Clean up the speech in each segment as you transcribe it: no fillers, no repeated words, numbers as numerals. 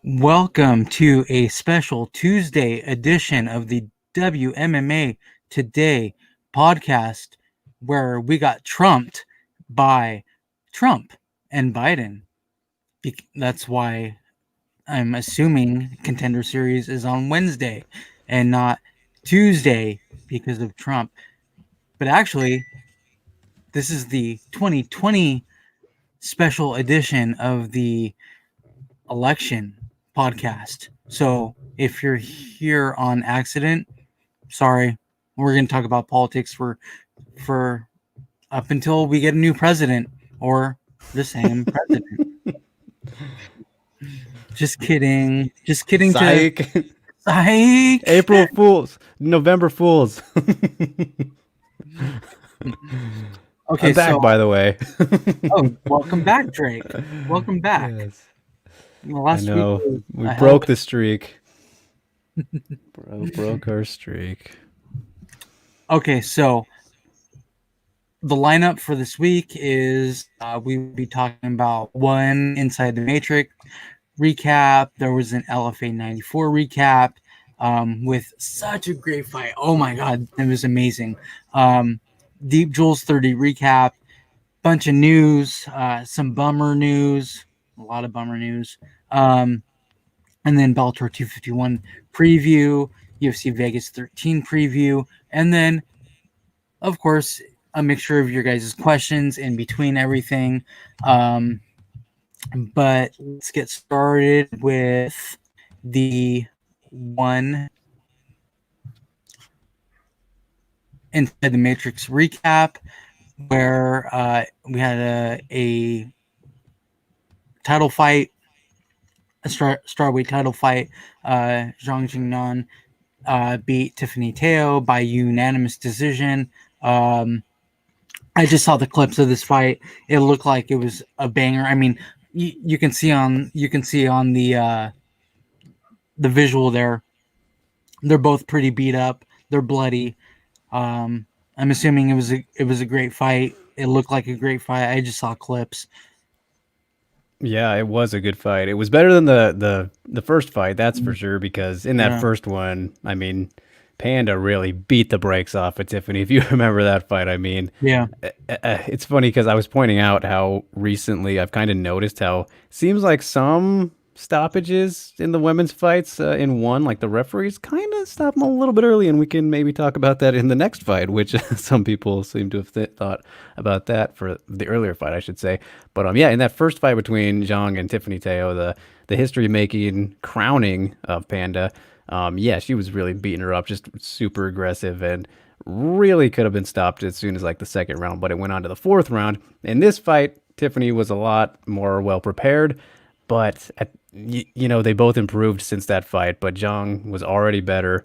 Welcome to a special Tuesday edition of the WMMA Today podcast, where we got trumped by Trump and Biden. That's why I'm assuming Contender Series is on Wednesday and not Tuesday because of Trump. But actually, this is the 2020 special edition of the election podcast. So if you're here on accident, sorry. We're going to talk about politics for up until we get a new president or the same president. Just kidding. Just kidding. Psych. Psych. April Fools. November Fools. Okay, I'm back, by the way. Welcome back, Drake. Welcome back. Yes. Last I know. week We broke the streak. Broke our streak. Okay, so the lineup for this week is we will be talking about one Inside the Matrix recap. There was an LFA 94 recap with such a great fight. Oh my God, it was amazing. Deep Jules 30 recap, bunch of news, some bummer news, a lot of bummer news. And then Bellator 251 preview, UFC Vegas 13 preview, and then, of course, a mixture of your guys' questions in between everything. But let's get started with the one Inside the Matrix recap, where we had a title fight, a strawweight title fight. Zhang Jingnan beat Tiffany Teo by unanimous decision. I just saw the clips of this fight. It looked like it was a banger. I mean, you can see on the visual there. They're both pretty beat up. They're bloody. I'm assuming it was a great fight. It looked like a great fight. I just saw clips. Yeah, it was a good fight. It was better than the first fight, that's for sure, because in that first one, I mean, Panda really beat the brakes off of Tiffany. If you remember that fight, I mean, Yeah. It's funny because I was pointing out how recently I've kind of noticed how seems like some stoppages in the women's fights in one, like the referees kind of stop them a little bit early, and we can maybe talk about that in the next fight, which some people seem to have thought about that for the earlier fight, I should say. But yeah, in that first fight between Zhang and Tiffany Teo, the history making crowning of Panda. Yeah, she was really beating her up, just super aggressive, and really could have been stopped as soon as like the second round, but it went on to the fourth round. In this fight, Tiffany was a lot more well prepared, but they both improved since that fight, but Zhang was already better.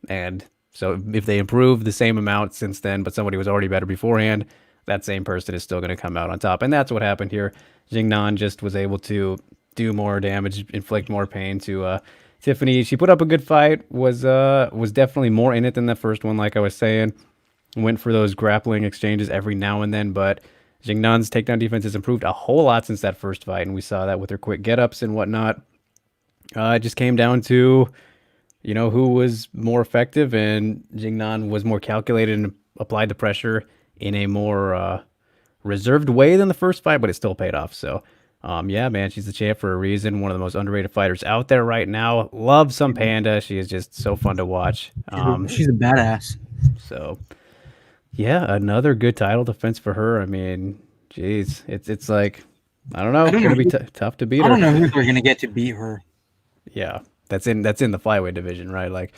And so if they improved the same amount since then, but somebody was already better beforehand, that same person is still going to come out on top. And that's what happened here. Jingnan just was able to do more damage, inflict more pain to Tiffany. She put up a good fight, was definitely more in it than the first one, like I was saying. Went for those grappling exchanges every now and then, but Jingnan's takedown defense has improved a whole lot since that first fight, and we saw that with her quick get-ups and whatnot. It just came down to, who was more effective, and Jingnan was more calculated and applied the pressure in a more reserved way than the first fight, but it still paid off, so... yeah, man, she's the champ for a reason. One of the most underrated fighters out there right now. Love some Panda. She is just so fun to watch. She's a badass. So, yeah, another good title defense for her. I mean, geez, it's like, I don't know. It's going to be tough to beat her. I don't know who they're going to get to beat her. Yeah, that's in the flyweight division, right? Like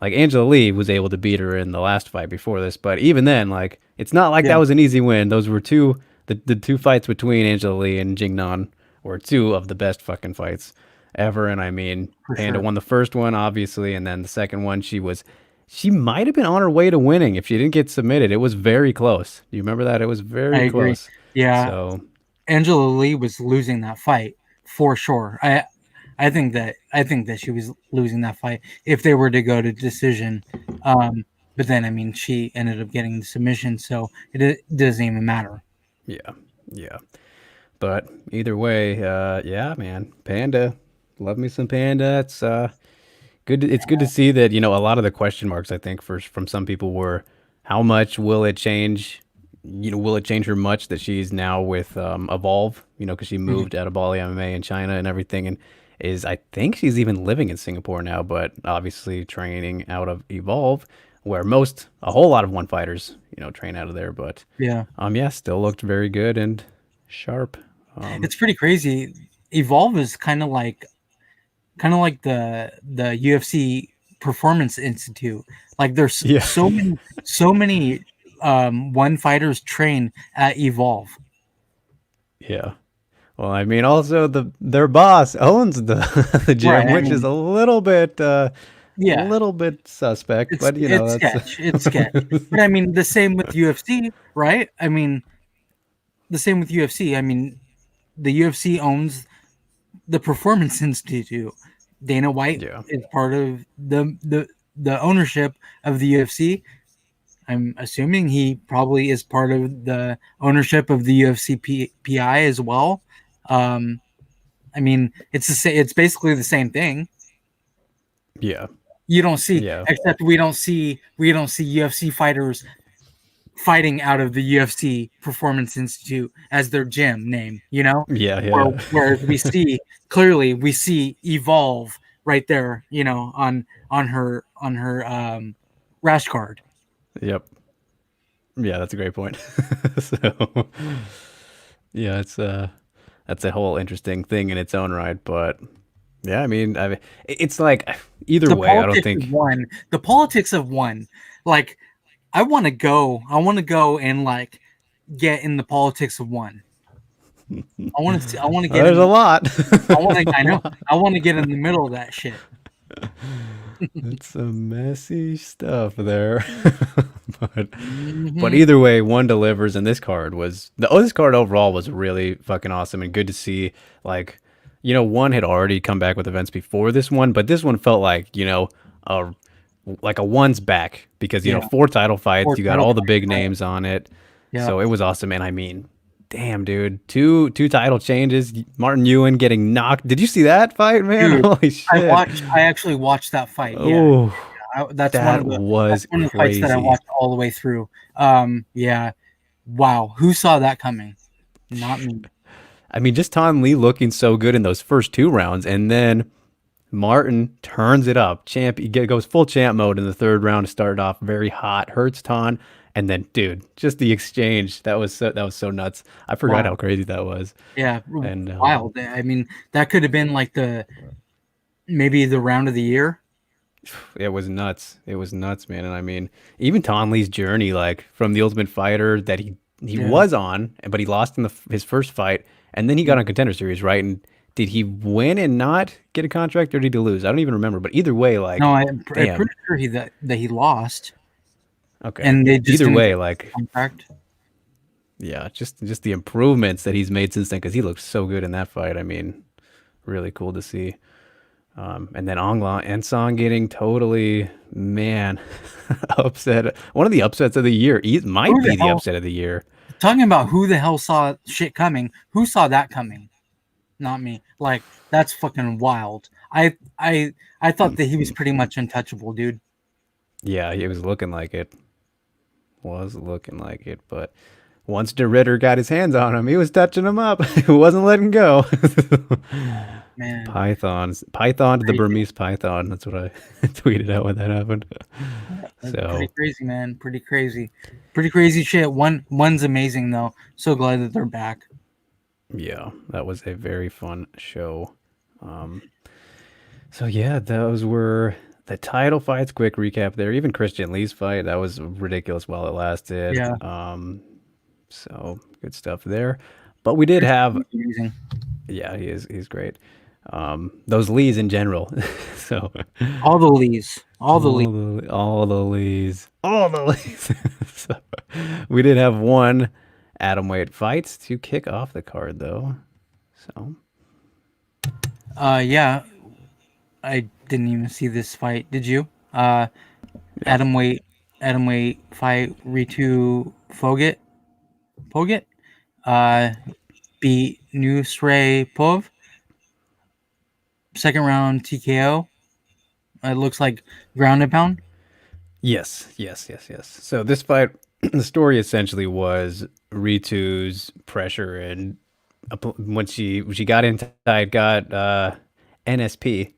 Angela Lee was able to beat her in the last fight before this, but even then, like, it's not like that was an easy win. Those were the two fights between Angela Lee and Jingnan were two of the best fucking fights ever. And I mean, Panda won the first one, obviously, and then the second one, she might have been on her way to winning if she didn't get submitted. It was very close. Do you remember that? It was very close. Yeah. So Angela Lee was losing that fight for sure. I think that she was losing that fight if they were to go to decision. But then, I mean, she ended up getting the submission, so it doesn't even matter. Yeah. But either way, yeah, man, Panda Love me some Panda. It's good. It's good to see that, a lot of the question marks, I think, from some people were, how much will it change? Will it change her much that she's now with Evolve? Because she Mhm. moved out of Bali MMA in China and everything, and I think she's even living in Singapore now, but obviously training out of Evolve, where a whole lot of one fighters, train out of there. But Yeah, yeah, still looked very good and sharp. it's pretty crazy. Evolve is kind of like the UFC Performance Institute. Like there's Yeah, so many one fighters train at Evolve. yeah. Well, I mean, also their boss owns the the Right. gym, I which is mean, a yeah, little bit suspect, it's but it's that's sketch. It's sketch. But I mean, the same with UFC, right? I mean, the same with UFC. I mean, the UFC owns the Performance Institute. Dana White yeah, is part of the ownership of the UFC. I'm assuming he probably is part of the ownership of the UFC PI as well. Um, I mean, it's basically the same thing. yeah, You don't see, yeah, except we don't see UFC fighters fighting out of the UFC Performance Institute as their gym name. yeah, Or, yeah. whereas we see Evolve right there. On her rash card. Yep. Yeah, that's a great point. So, yeah, that's a whole interesting thing in its own right, but yeah, I mean, it's like either The way, I don't politics of think. one. The politics of one. Like I want to go. I want to go and get in the politics of one. I want to see. I want to get There's a in. lot. I want to. There's I a know. lot. I want to get in the middle of that shit. It's some messy stuff there. but but Hmm. either way, one delivers, and this card overall was really fucking awesome and good to see. Like, one had already come back with events before this one, but this one felt like, a like a one's back because, Yeah. 4 title fights, Or you got title all the fight. big Right. names on it. Yeah. So it was awesome. And I mean, damn, dude, two title changes. Martin Ewan getting knocked. Did you see that fight, man? Dude, Holy shit. I actually watched that fight. Yeah. Oh, That's one that of the that's was one of the fights that I crazy. watched all the way through. Yeah. Wow. Who saw that coming? Not me. I mean, just Tom Lee looking so good in those first 2 rounds, and then Martin turns it up. Goes full champ mode in the third round. Started off very hot, hurts Ton, and then, dude, just the exchange that was so nuts. I forgot Wow. how crazy that was, Yeah. and Wild. I mean, that could have been like maybe the round of the year. it was nuts. It was nuts, man. And I mean, even Ton Lee's journey, like from the Ultimate Fighter that he Yeah. was on, but he lost in his first fight, and then he got on Contender Series, right? And did he win and not get a contract, or did he lose? I don't even remember. But either way, No, like, I'm damn. pretty sure that he lost, Okay. and they just Either didn't way, give him like, a contract. yeah, just the improvements that he's made since then, because he looked so good in that fight. I mean, really cool to see. And then Ongla and Song getting totally, man, upset. One of the upsets of the year. He might Who the be the hell? upset of the year. Talking about who the hell saw shit coming? Who saw that coming? Not me. Like that's fucking wild. I thought that he was pretty much untouchable, dude. Yeah, it was looking like it. Was looking like it. But once DeRitter got his hands on him, he was touching him up. He wasn't letting go. Man, Python to the crazy. Burmese python. That's what I tweeted out when that happened. That's pretty So crazy, man. Pretty crazy shit. One's amazing though. So glad that they're back. yeah, that was a very fun show. Um, so yeah, those were the title fights. Quick recap there. Even Christian Lee's fight, that was ridiculous while it lasted. Yeah, So good stuff there. But we did have, Christian's amazing. yeah, he's great. Those Lees in general. So All the Lees, all the Lees. all the Lees, all the Lees. So we did have one atom weight fights to kick off the card though. So Yeah, I didn't even see this fight. Did you? yeah, Atom weight, atom weight fight. Ritu Poget. Uh, beat Nusre Pov. second round TKO. It looks like ground and pound. Yes. So this fight, the story essentially was Ritu's pressure and when she got inside, got NSP,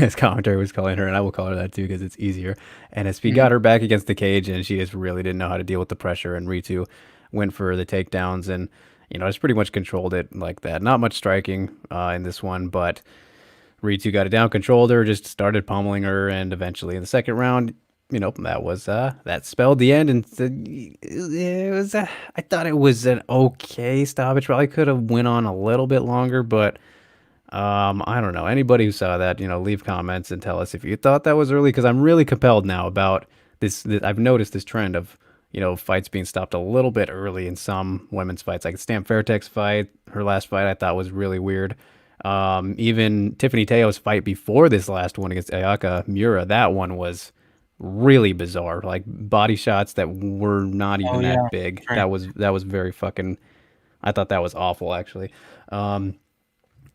as commentary was calling her, and I will call her that too because it's easier. NSP Mm, got her back against the cage, and she just really didn't know how to deal with the pressure. And Ritu went for the takedowns, and just pretty much controlled it like that. Not much striking in this one, but Ritu got it down, controlled her, just started pummeling her, and eventually in the second round, that spelled the end. And it was I thought it was an okay stoppage. Probably could have went on a little bit longer, but I don't know. Anybody who saw that, leave comments and tell us if you thought that was early, because I'm really compelled now about this. I've noticed this trend of fights being stopped a little bit early in some women's fights, like Stamp Fairtex fight. Her last fight I thought was really weird. Even Tiffany Teo's fight before this last one against Ayaka Mura, that one was really bizarre. Like body shots that were not oh even yeah, that that's big. right. That was very fucking. I thought that was awful actually.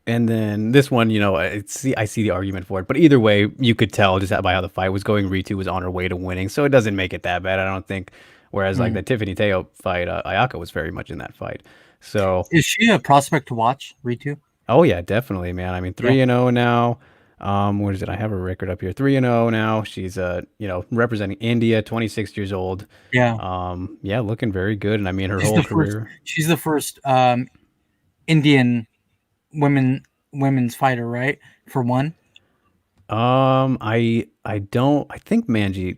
And then this one, I see the argument for it, but either way, you could tell just by how the fight was going, Ritu was on her way to winning, so it doesn't make it that bad, I don't think. Whereas like Mm. the Tiffany Teo fight, Ayaka was very much in that fight. So, Is she a prospect to watch? Ritu? oh yeah, definitely, man. I mean, Yeah, 3-0 now. What is it? I have her record up here. 3-0 now. She's representing India, 26 years old. yeah. Yeah, looking very good. And I mean, her She's whole the first. career. She's the first Indian women women's fighter, right? For one. I don't. I think Manjeet.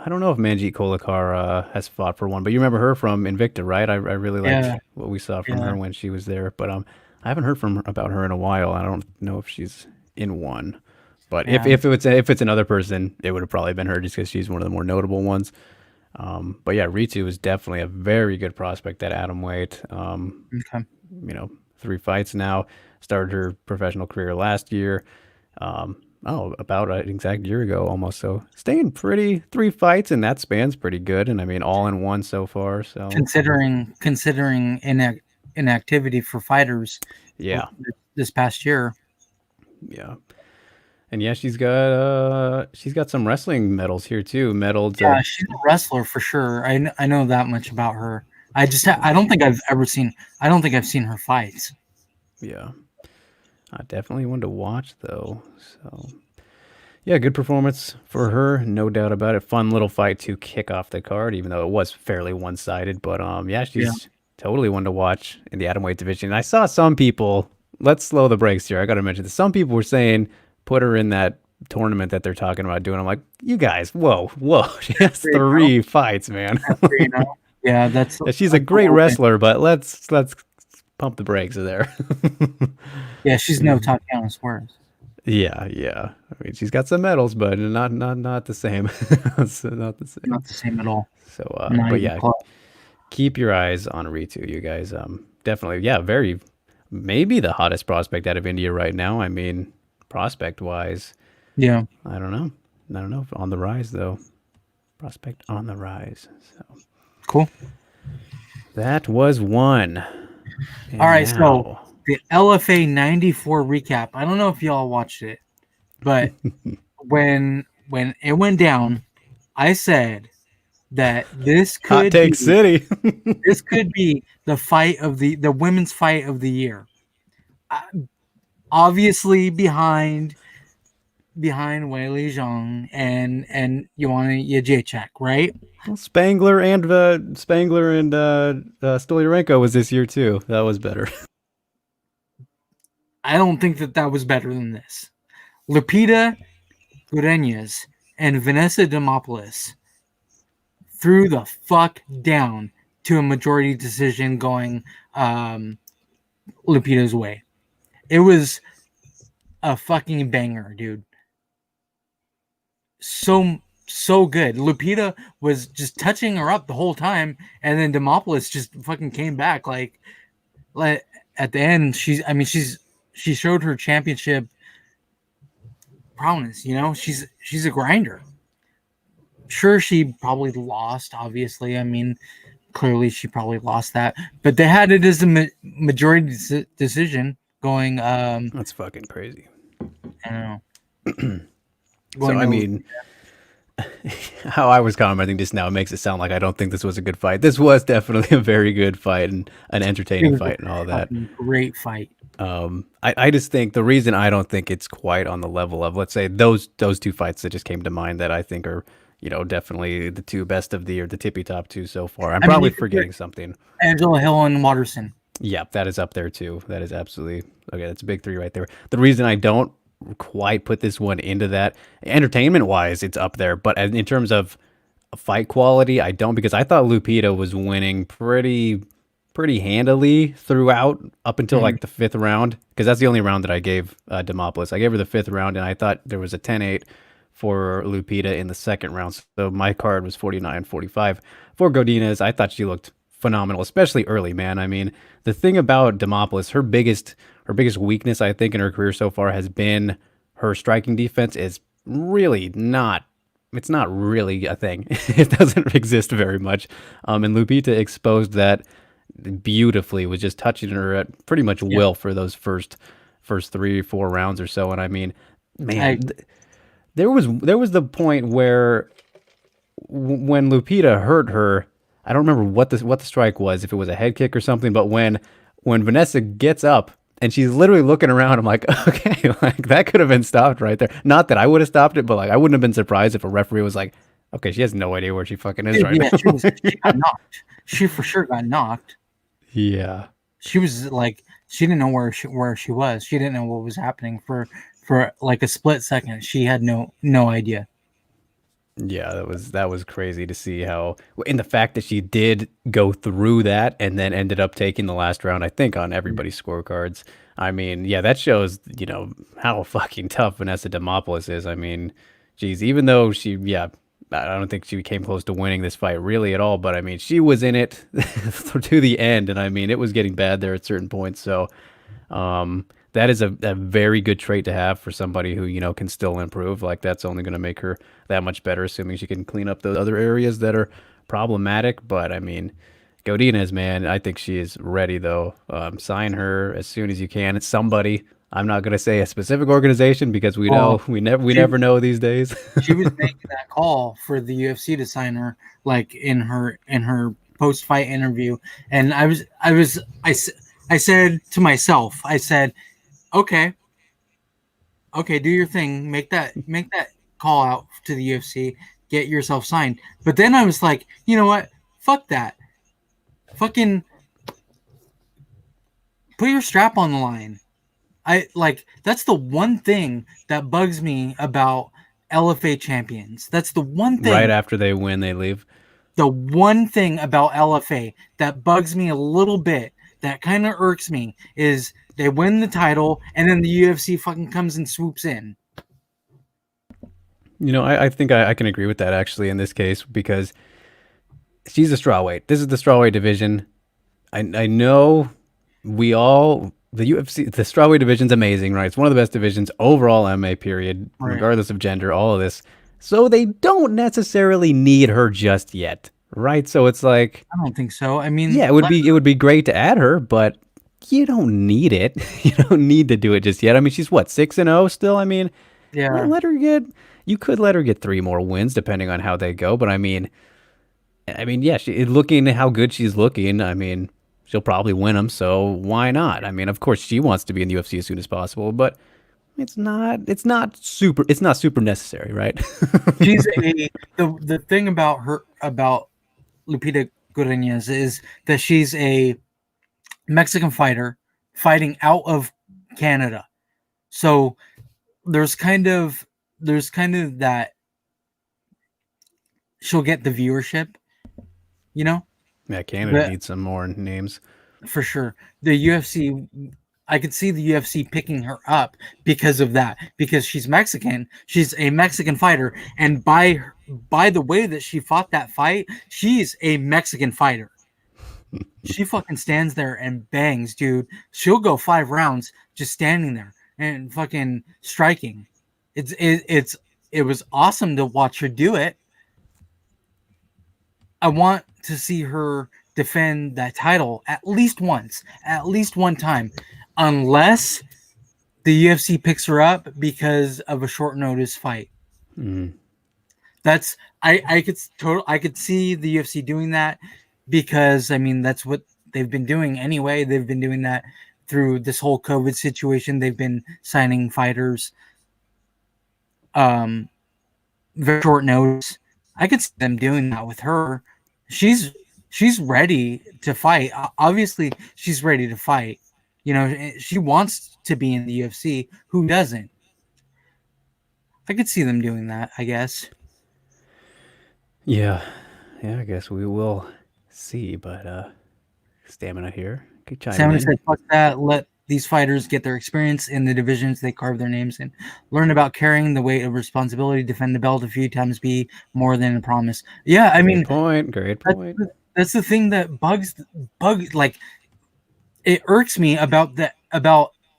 I don't know if Manjeet Kolakar has fought for one, but you remember her from Invicta, right? I really liked Yeah, what we saw from yeah, her when she was there, but I haven't heard about her in a while. I don't know if she's in one, but if yeah. if it's another person, it would have probably been her just because she's one of the more notable ones. But yeah, Ritu is definitely a very good prospect at atom weight. Okay. 3 fights now. Started her professional career last year. About an exact year ago almost. So staying pretty 3 fights in that span's pretty good. And I mean, all in one so far. So Considering inactivity for fighters yeah, this past year. yeah. And yeah, she's got some wrestling medals here too. Medals. Yeah, she's a wrestler for sure. I know that much about her. I don't think I've ever seen. I don't think I've seen her fights. Yeah. Definitely one to watch though. So yeah, good performance for her, no doubt about it. Fun little fight to kick off the card, even though it was fairly one-sided. But yeah, Yeah. she's totally one to watch in the atomweight division. I saw some people. Let's slow the brakes here. I got to mention this. Some people were saying put her in that tournament that they're talking about doing. I'm like, you guys, whoa, whoa. She has 3-0. 3 fights, man. That's 3-0. Yeah, that's Yeah, she's a the great whole thing. wrestler, but let's pump the brakes there. Yeah, she's no Tatiana Suarez. Yeah, yeah. I mean, she's got some medals, but not the same. It's not the same. Not the same at all. So, Not but even yeah, close. keep your eyes on Ritu, you guys. Definitely, yeah, very maybe the hottest prospect out of India right now. I mean, prospect wise, Yeah. I don't know. I don't know if on the rise though. Prospect on the rise. So Cool. that was one. All And right, so now, the LFA 94 recap. I don't know if y'all watched it, but when it went down, I said that Hot Take City. this could be the fight of the women's fight of the year. Uh, Obviously behind Wei Li Zhang and Joanna Jędrzejczyk, right? Well, Spangler and Stolyarenko was this year too. That was better. I don't think that was better than this. Lupita Gureñas and Vanessa Demopoulos threw the fuck down to a majority decision going Lupita's way. It was a fucking banger, dude. So good. Lupita was just touching her up the whole time, and then Demopoulos just fucking came back like at the end. She showed her championship prowess. She's a grinder. Sure, she probably lost. Obviously, I mean, clearly she probably lost that, but they had it as a majority decision going. That's fucking crazy. I know. So Going I to mean, how I was commenting just now makes it sound like I don't think this was a good fight. This was definitely a very good fight and an it entertaining was a fight and all that. fucking great fight. I just think the reason I don't think it's quite on the level of, let's say, those two fights that just came to mind that I think are, definitely the two best of the year, the tippy top two so far. I'm I mean, probably you could put forgetting something. Angela Hill and Watterson. Yeah, that is up there too. That is absolutely okay. That's a big three right there. The reason I don't quite put this one into that, entertainment wise, it's up there, but in terms of fight quality, I don't, because I thought Lupita was winning pretty handily throughout up until Mhm. like the fifth round, because that's the only round that I gave Demopoulos. I gave her the fifth round, and I thought there was a 10-8 for Lupita in the second round. So my card was 49-45 for Godinez. I thought she looked phenomenal, especially early, man. I mean, the thing about Demopoulos, her biggest weakness, I think, in her career so far has been her striking defense is really not, it's not really a thing. It doesn't exist very much. And Lupita exposed that beautifully, was just touching her at pretty much Yeah, will for those first 3 or 4 rounds or so. And I mean, I man, there was the point where when Lupita hurt her, I don't remember what the strike was, if it was a head kick or something, but when Vanessa gets up and she's literally looking around, I'm like, okay, like that could have been stopped right there. Not that I would have stopped it, but like I wouldn't have been surprised if a referee was like, okay, she has no idea where she fucking is right yeah, now. she got knocked. She for sure got knocked. Yeah. She was like she didn't know where she was. She didn't know what was happening for like a split second. She had no idea. Yeah, that was crazy to see how, in the fact that she did go through that and then ended up taking the last round, I think, on everybody's scorecards. I mean, yeah, that shows, how fucking tough Vanessa Demopoulos is. I mean, geez, even though yeah, I don't think she came close to winning this fight really at all, but I mean, she was in it to the end, and I mean, it was getting bad there at certain points. So, that is a very good trait to have for somebody who, can still improve. Like, that's only going to make her that much better, assuming she can clean up those other areas that are problematic. But I mean, Godinez, man, I think she is ready though. Sign her as soon as you can. It's somebody. I'm not going to say a specific organization because we Well, know we she never know these days. she was making that call for the UFC to sign her, like in her post fight interview, and I said to myself, I said, okay, okay, do your thing, make that call out to the UFC, get yourself signed. But then I was like, you know what? Fuck that. Fucking put your strap on the line. I like that's the one thing that bugs me about LFA champions. That's the one Right thing, after they win, they leave. the one thing about LFA that bugs me a little bit, that kind of irks me, is they win the title and then the UFC fucking comes and swoops in. I think I can agree with that actually in this case, because she's a strawweight. This is the strawweight division. I know the UFC, the strawweight division's amazing, right? It's one of the best divisions overall MMA period, Right. regardless of gender, all of this. So they don't necessarily need her just yet, right? So it's like, I don't think so. I mean, yeah, it would be great to add her, but you don't need it. You don't need to do it just yet. I mean, she's what, 6-0 still? I mean, let, yeah. let her get you could let her get 3 more wins depending on how they go, but I mean, yeah, looking at how good she's looking, I mean, she'll probably win them, so why not? I mean, of course she wants to be in the UFC as soon as possible, but it's not super necessary, right? She's the thing about her, about Lupita Godinez, is that she's a Mexican fighter fighting out of Canada. So there's kind of that she'll get the viewership, you know, Yeah, Canada but needs some more names. for sure the UFC, I could see the UFC picking her up because of that, because she's Mexican, she's a Mexican fighter, and by the way that she fought that fight, she's a Mexican fighter. She fucking stands there and bangs, dude. She'll go 5 rounds just standing there and fucking striking. It was awesome to watch her do it. I want to see her defend that title at least once, at least one time, unless the UFC picks her up because of a short notice fight. That's I could see the UFC doing that because I mean that's what they've been doing anyway. They've been doing that through this whole COVID situation. They've been signing fighters very short notice. I could see them doing that with her. She's ready to fight. Obviously, she's ready to fight. You know, she wants to be in the UFC. Who doesn't? I could see them doing that, I guess. Yeah. Yeah, I guess we will see. But Stamina here. Keep chiming Salmon in. said, fuck that. Let these fighters get their experience in the divisions they carve their names in. Learn about carrying the weight of responsibility, defend the belt a few times, be more than a promise. Yeah, I mean, Great point. that's the thing that bugs like it irks me about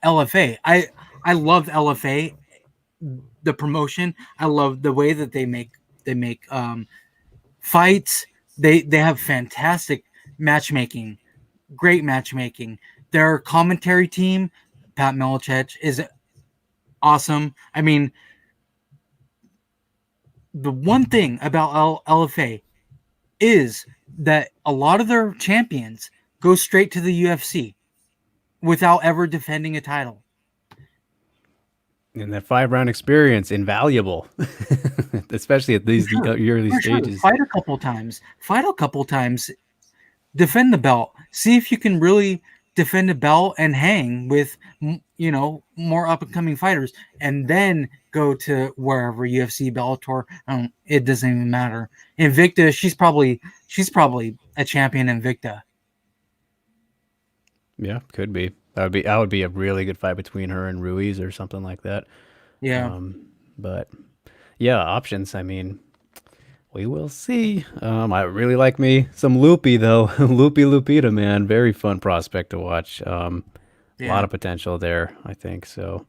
LFA. I love LFA, the promotion. I love the way that they make fights. They have fantastic matchmaking, great matchmaking. Their commentary team, Pat Miletich, is awesome. I mean, the one thing about LFA is that a lot of their champions go straight to the UFC without ever defending a title. And that 5-round experience, invaluable, especially at these early stages. Sure. Fight a couple times, defend the belt. See if you can really defend a belt and hang with, you know, more up and coming fighters, and then go to wherever UFC, Bellator. It doesn't even matter. Invicta, she's probably a champion Invicta. Yeah, could be. That would be a really good fight between her and Ruiz or something like that. Yeah. But yeah, options. I mean, we will see. I really like me some Loopy though. Loopy Lupita, man, very fun prospect to watch. A lot of potential there, I think. So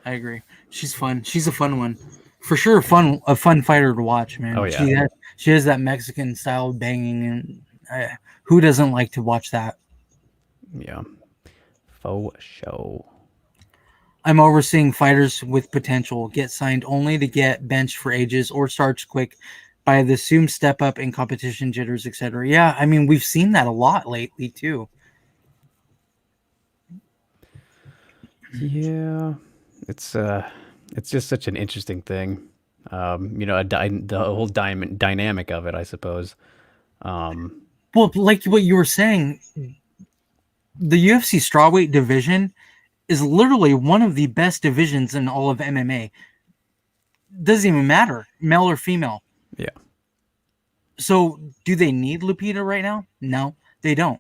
I agree. She's fun. She's a fun one. For sure, a fun fighter to watch, man. Oh yeah. She has that Mexican style banging, and who doesn't like to watch that? Yeah. Faux show. I'm overseeing fighters with potential get signed only to get benched for ages or starts quick by the assumed step up in competition jitters, etc. Yeah, I mean we've seen that a lot lately too. Yeah, it's just such an interesting thing. You know, the whole dynamic of it, I suppose. Well, like what you were saying, the UFC strawweight division is literally one of the best divisions in all of MMA. Doesn't even matter, male or female. Yeah. So, do they need Lupita right now? No, they don't.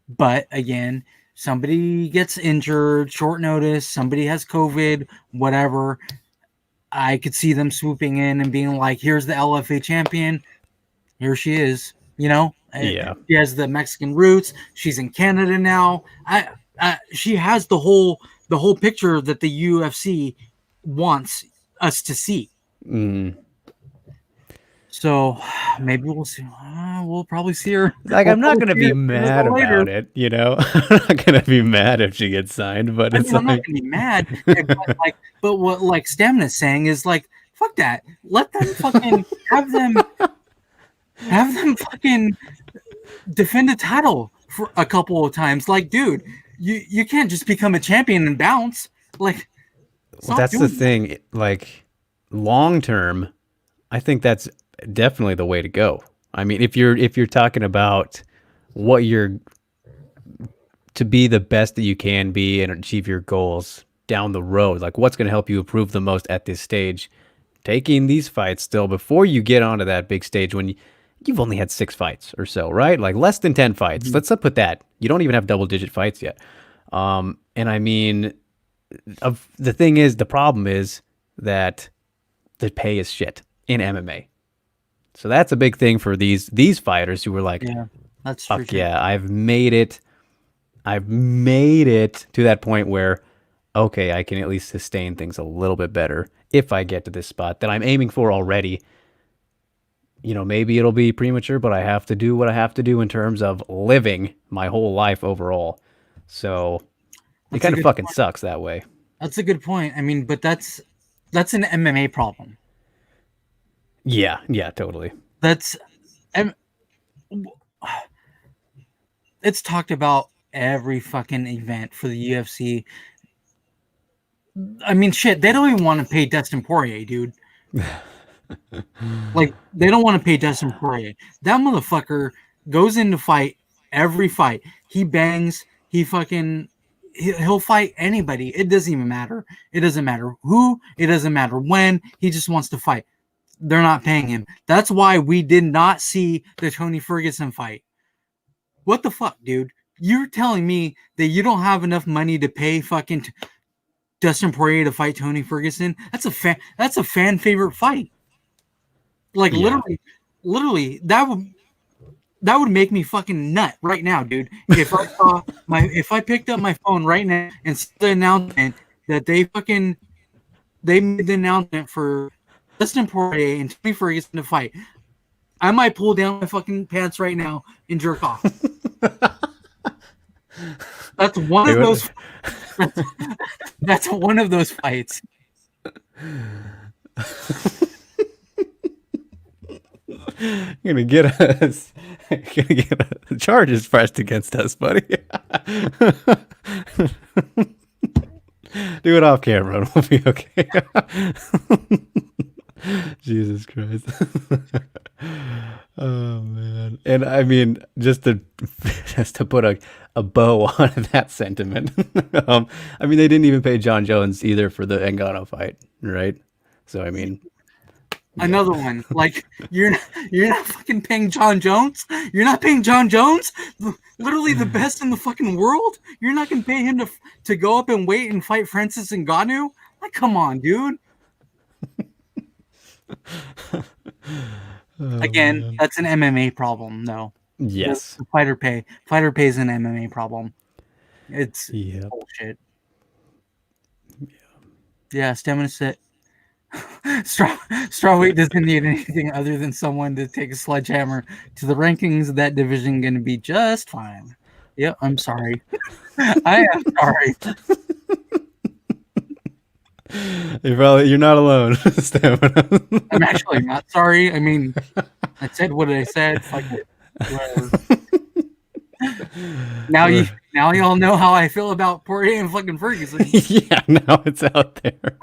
But again, somebody gets injured, short notice, somebody has COVID, whatever. I could see them swooping in and being like, here's the LFA champion. Here she is. You know? Yeah. She has the Mexican roots. She's in Canada now. She has the whole picture that the UFC wants us to see. So maybe we'll see. We'll probably see her. Like, I'm not gonna be mad about it, you know. I'm not gonna be mad if she gets signed, but it's I'm not gonna be mad. But what like Stamina's saying is like, fuck that. Let them fucking have them fucking defend a title for a couple of times. Like, dude, you can't just become a champion and bounce. Like, well, that's the thing. Like, long term, I think that's definitely the way to go. I mean, if you're talking about what you're to be the best that you can be and achieve your goals down the road, like what's going to help you improve the most at this stage, taking these fights still before you get onto that big stage when you've only had 6 fights or so, right? Like less than 10 fights. Mm-hmm. Let's put that. You don't even have double-digit fights yet. And I mean, the problem is that the pay is shit in MMA. So that's a big thing for these fighters who were like, yeah, that's fuck yeah, I've made it to that point where, okay, I can at least sustain things a little bit better if I get to this spot that I'm aiming for already. You know, maybe it'll be premature, but I have to do what I have to do in terms of living my whole life overall. So it kind of fucking sucks that way. That's a good point. I mean, but that's an MMA problem. Yeah, yeah, totally. That's em- it's talked about every fucking event for the UFC. I mean, shit, they don't even want to pay Dustin Poirier, dude. Like, they don't want to pay Dustin Poirier. That motherfucker goes in to fight every fight. He bangs. He fucking. He'll fight anybody. It doesn't even matter. It doesn't matter who. It doesn't matter when. He just wants to fight. They're not paying him. That's why we did not see the Tony Ferguson fight. What the fuck, dude? You're telling me that you don't have enough money to pay fucking Dustin Poirier to fight Tony Ferguson? That's a fan favorite fight. Like Yeah. literally that would make me fucking nut right now, dude. If I picked up my phone right now and saw the announcement that they made the announcement for Dustin Poirier and Tony Ferguson to fight, I might pull down my fucking pants right now and jerk off. That's one It of would, those. That's, that's one of those fights. you're gonna get us. You're gonna get charges pressed against us, buddy. Do it off camera, and we'll be okay. Jesus Christ. Oh man. And I mean, just to put a bow on that sentiment. I mean, they didn't even pay John Jones either for the Ngannou fight, right? So I mean, yeah. Another one. Like you're not fucking paying John Jones. You're not paying John Jones, literally the best in the fucking world. You're not gonna pay him to go up and wait and fight Francis Ngannou. Like, come on, dude. Oh Again, man. that's an MMA problem, though. Yes. The fighter pay is an MMA problem. It's Yep. bullshit. Yeah, stamina set. Straw Strawweight doesn't need anything other than someone to take a sledgehammer to the rankings. That division going to be just fine. Yep, I'm sorry. I am sorry. You're not alone. Stamina. I'm actually not sorry. I mean, I said what I said. Fuck it. Whatever. Now y'all know how I feel about Poirier and fucking Ferguson. Yeah, now it's out there.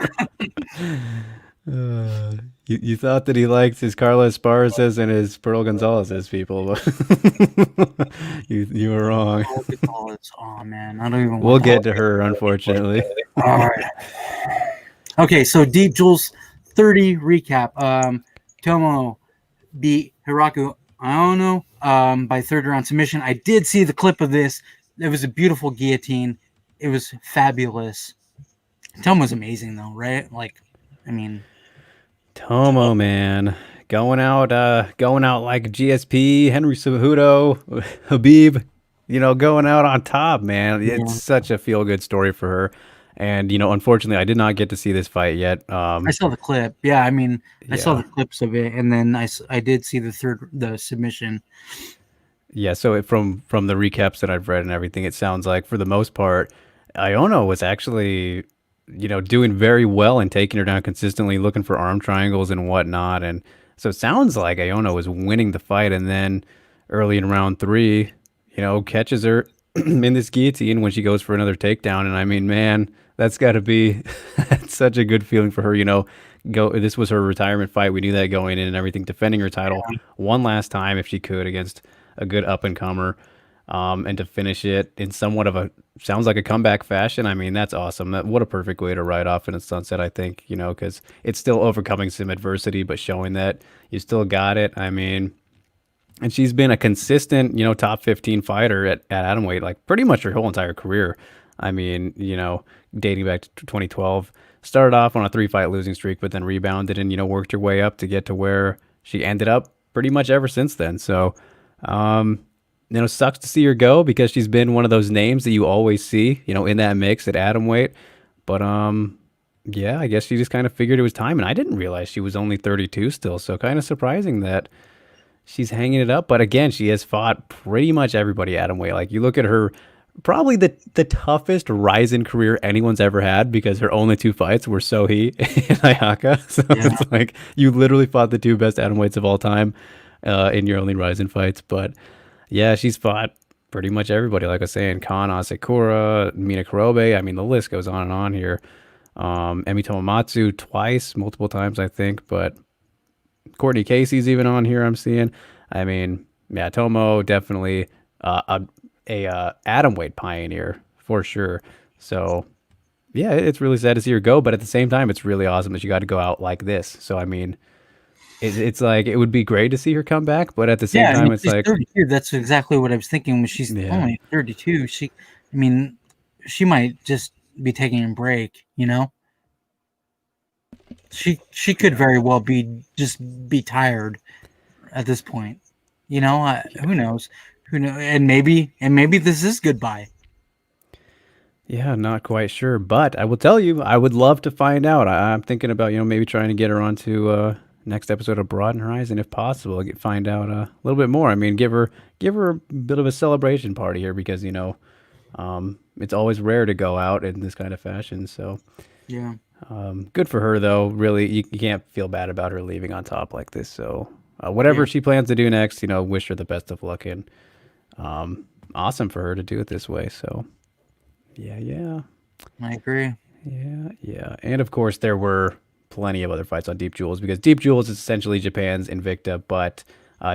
You thought that he liked his Carlos Esparza's and his Pearl Gonzalez's people. You were wrong. Oh man, I don't even We'll want get to her, unfortunately. All right. Okay, so Deep Jules 30 recap. Tomo beat Hiraku Aono by third round submission. I did see the clip of this. It was a beautiful guillotine. It was fabulous. Tomo's amazing though, right? Like, I mean, Tomo, man, going out like GSP, Henry Cejudo, Habib, going out on top, man. It's yeah. such a feel good story for her. And unfortunately, I did not get to see this fight yet. I saw the clip. Yeah, I mean, I saw Yeah, the clips of it, and then I did see the submission. yeah. So from the recaps that I've read and everything, it sounds like for the most part, Iono was actually doing very well and taking her down consistently, looking for arm triangles and whatnot. And so it sounds like Iono was winning the fight, and then early in round three, catches her in this guillotine when she goes for another takedown. And I mean, man, that's got to be that's such a good feeling for her. This was her retirement fight. We knew that going in and everything, defending her title one last time if she could against a good up and comer. And to finish it in somewhat of a sounds like a comeback fashion. I mean, that's awesome. What a perfect way to ride off in a sunset, I think, because it's still overcoming some adversity, but showing that you still got it. I mean, and she's been a consistent, top 15 fighter at atomweight, like pretty much her whole entire career. I mean, dating back to 2012, started off on a 3-fight losing streak, but then rebounded and, worked her way up to get to where she ended up pretty much ever since then. So, sucks to see her go because she's been one of those names that you always see, in that mix at atomweight. But yeah, I guess she just kind of figured it was time, and I didn't realize she was only 32 still. So kind of surprising that she's hanging it up. But again, she has fought pretty much everybody atomweight. Like you look at her probably the toughest Ryzen career anyone's ever had because her only two fights were Sohei and Ayaka. So Yeah. it's like you literally fought the two best atomweights of all time in your only Ryzen fights. But yeah, she's fought pretty much everybody. Like I was saying, Kana, Sakura, Mina Kurobe. I mean, the list goes on and on here. Emi Tomomatsu twice, multiple times, I think. But Courtney Casey's even on here. I'm seeing. I mean, yeah, Tomo definitely a atom weight pioneer for sure. So yeah, it's really sad to see her go, but at the same time, it's really awesome that she got to go out like this. So I mean, it's like it would be great to see her come back, but at the same Yeah, I time, mean, it's she's like 32. That's exactly what I was thinking when she's yeah, only 32. I mean, she might just be taking a break, you know? She could yeah, very well be tired at this point. You know, who knows? Who know? And maybe this is goodbye. yeah. Not quite sure, but I will tell you, I would love to find out. I'm thinking about maybe trying to get her onto next episode of Broaden Horizon if possible. Find out a little bit more. I mean, give her a bit of a celebration party here because it's always rare to go out in this kind of fashion. So Yeah. good for her though. Really, you can't feel bad about her leaving on top like this. So whatever Yeah. she plans to do next, wish her the best of luck and awesome for her to do it this way. So yeah, yeah, I agree. yeah, yeah. And of course, there were plenty of other fights on Deep Jewels because Deep Jewels is essentially Japan's Invicta, but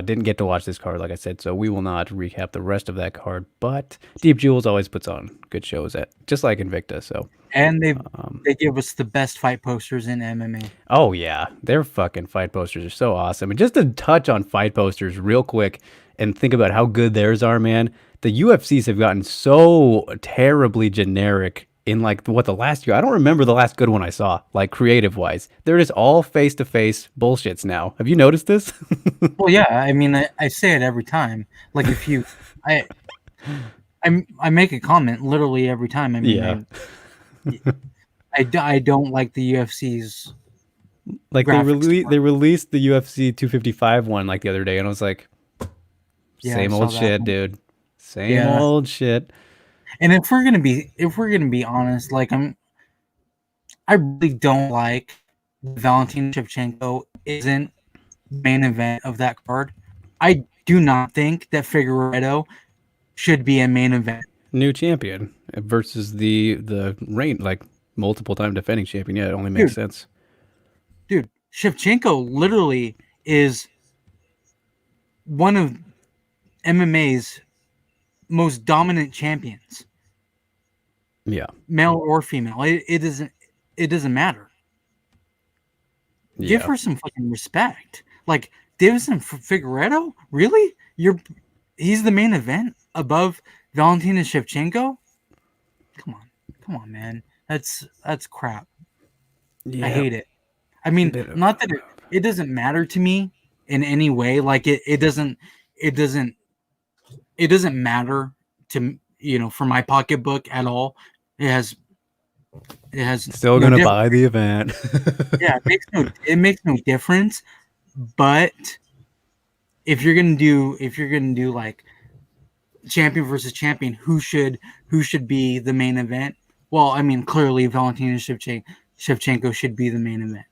didn't get to watch this card, like I said, so we will not recap the rest of that card. But Deep Jewels always puts on good shows at just like Invicta. So And they give us the best fight posters in MMA. oh yeah, their fucking fight posters are so awesome. And just to touch on fight posters real quick and think about how good theirs are, man. The UFCs have gotten so terribly generic in like what the last year. I don't remember the last good one I saw, like creative wise. They're just all face to face bullshits now. Have you noticed this? Well, yeah. I mean, I say it every time. Like I, I make a comment literally every time. I mean, Yeah. I don't like the UFC's Like graphics. they released the UFC 255 one like the other day and I was like, Yeah, I same saw old that shit, one. dude. Same Yeah. old shit. And if we're gonna be honest, like I really don't like Valentina Shevchenko isn't main event of that card. I do not think that Figueiredo should be a main event. New champion versus the reign like multiple time defending champion. Yeah, it only makes Dude, sense. Shevchenko literally is one of MMA's most dominant champions, Yeah. male or female. It doesn't matter. Give Yeah. her some fucking respect. Like Davison Figueredo, really? He's the main event above Valentina Shevchenko? Come on, come on, man. That's crap. I Yeah. hate it. I mean, Bit of not that it doesn't matter to me in any way. Like it doesn't it doesn't matter to for my pocketbook at all. It has it has still no gonna difference. buy the event. Yeah, it makes no difference. But if you're gonna do like champion versus champion, who should be the main event? Well, I mean, clearly Valentina Shevchenko should be the main event.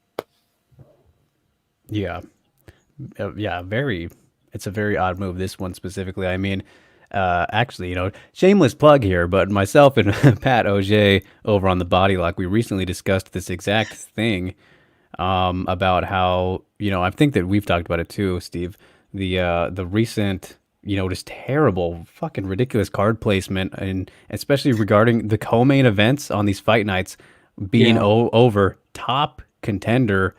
Yeah. Yeah, very it's a very odd move this one specifically. I mean, actually, shameless plug here, but myself and Pat Auger over on the Body Lock, we recently discussed this exact thing about how I think that we've talked about it too, Steve. The recent just terrible, fucking ridiculous card placement, and especially regarding the co-main events on these fight nights being Yeah, over top contender,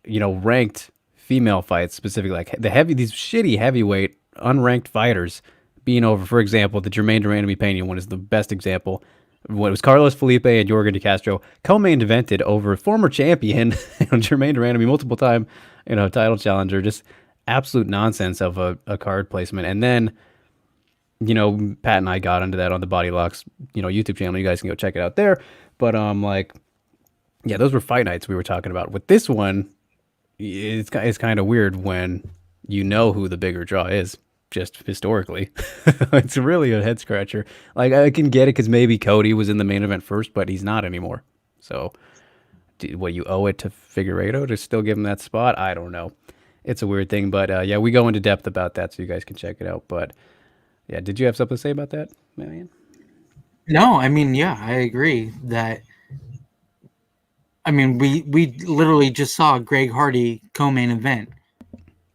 ranked female fights specifically, like these shitty heavyweight unranked fighters being over. For example, the Jermaine Durandamy Pena one is the best example. When it was Carlos Felipe and Jorgen De Castro co-main evented over former champion Jermaine Durandamy, multiple time title challenger. Just absolute nonsense of a card placement. And then Pat and I got into that on the Body Locks YouTube channel. You guys can go check it out there. But like yeah, those were fight nights we were talking about. With this one, it's kind of weird when you know who the bigger draw is. just historically. It's really a head scratcher. Like, I can get it because maybe Cody was in the main event first, but he's not anymore. So, what, you owe it to Figueiredo to still give him that spot? I don't know. It's a weird thing, but yeah, we go into depth about that, so you guys can check it out. But yeah, did you have something to say about that, Marion? No, I mean, yeah, I agree that. I mean, we literally just saw Greg Hardy co-main event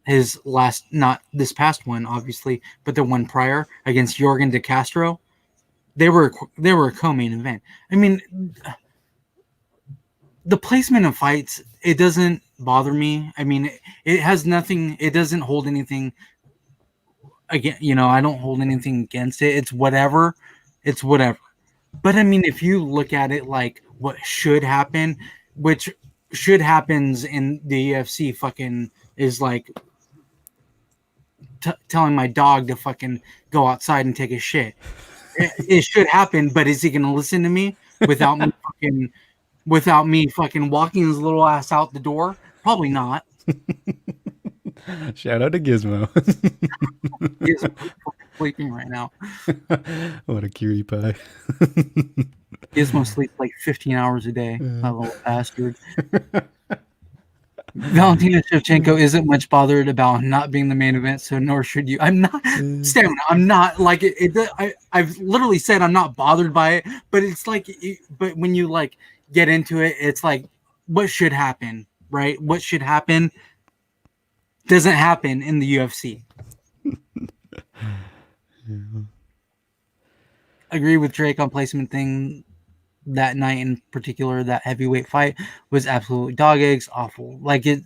his last, not this past one, obviously, but the one prior against Jorgen De Castro. They were a co-main event. I mean, the placement of fights, it doesn't bother me. I mean, it has nothing. It doesn't hold anything. Again, I don't hold anything against it. It's whatever. It's whatever. But I mean, if you look at it like what should happen, which should happens in the UFC, fucking is like telling my dog to fucking go outside and take a shit. It should happen, but is he going to listen to me without me fucking walking his little ass out the door? Probably not. Shout out to Gizmo. He's sleeping right now. What a cutie pie. Gizmo sleeps like 15 hours a day. That little bastard. Valentina Shevchenko isn't much bothered about not being the main event, so nor should you. I'm not, Stamina. I'm not like it. I've literally said I'm not bothered by it, but it's like, but when you like get into it, it's like, what should happen, right? What should happen doesn't happen in the UFC. Yeah. Agree with Drake on placement thing. That night in particular, that heavyweight fight was absolutely dog eggs, awful. Like it.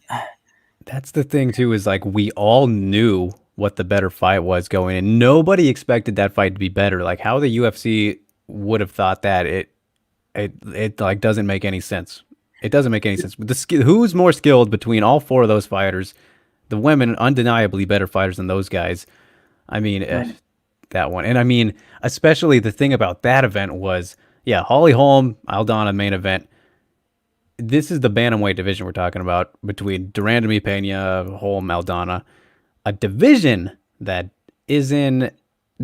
That's the thing too, is like we all knew what the better fight was going in. Nobody expected that fight to be better. Like how the UFC would have thought that it like doesn't make any sense. It doesn't make any sense. Who's more skilled between all four of those fighters? The women, undeniably better fighters than those guys. I mean, right. That one. And I mean, especially the thing about that event was, yeah, Holly Holm, Aldana main event. This is the bantamweight division we're talking about between Durandamy Pena, Holm, Aldana. A division that is in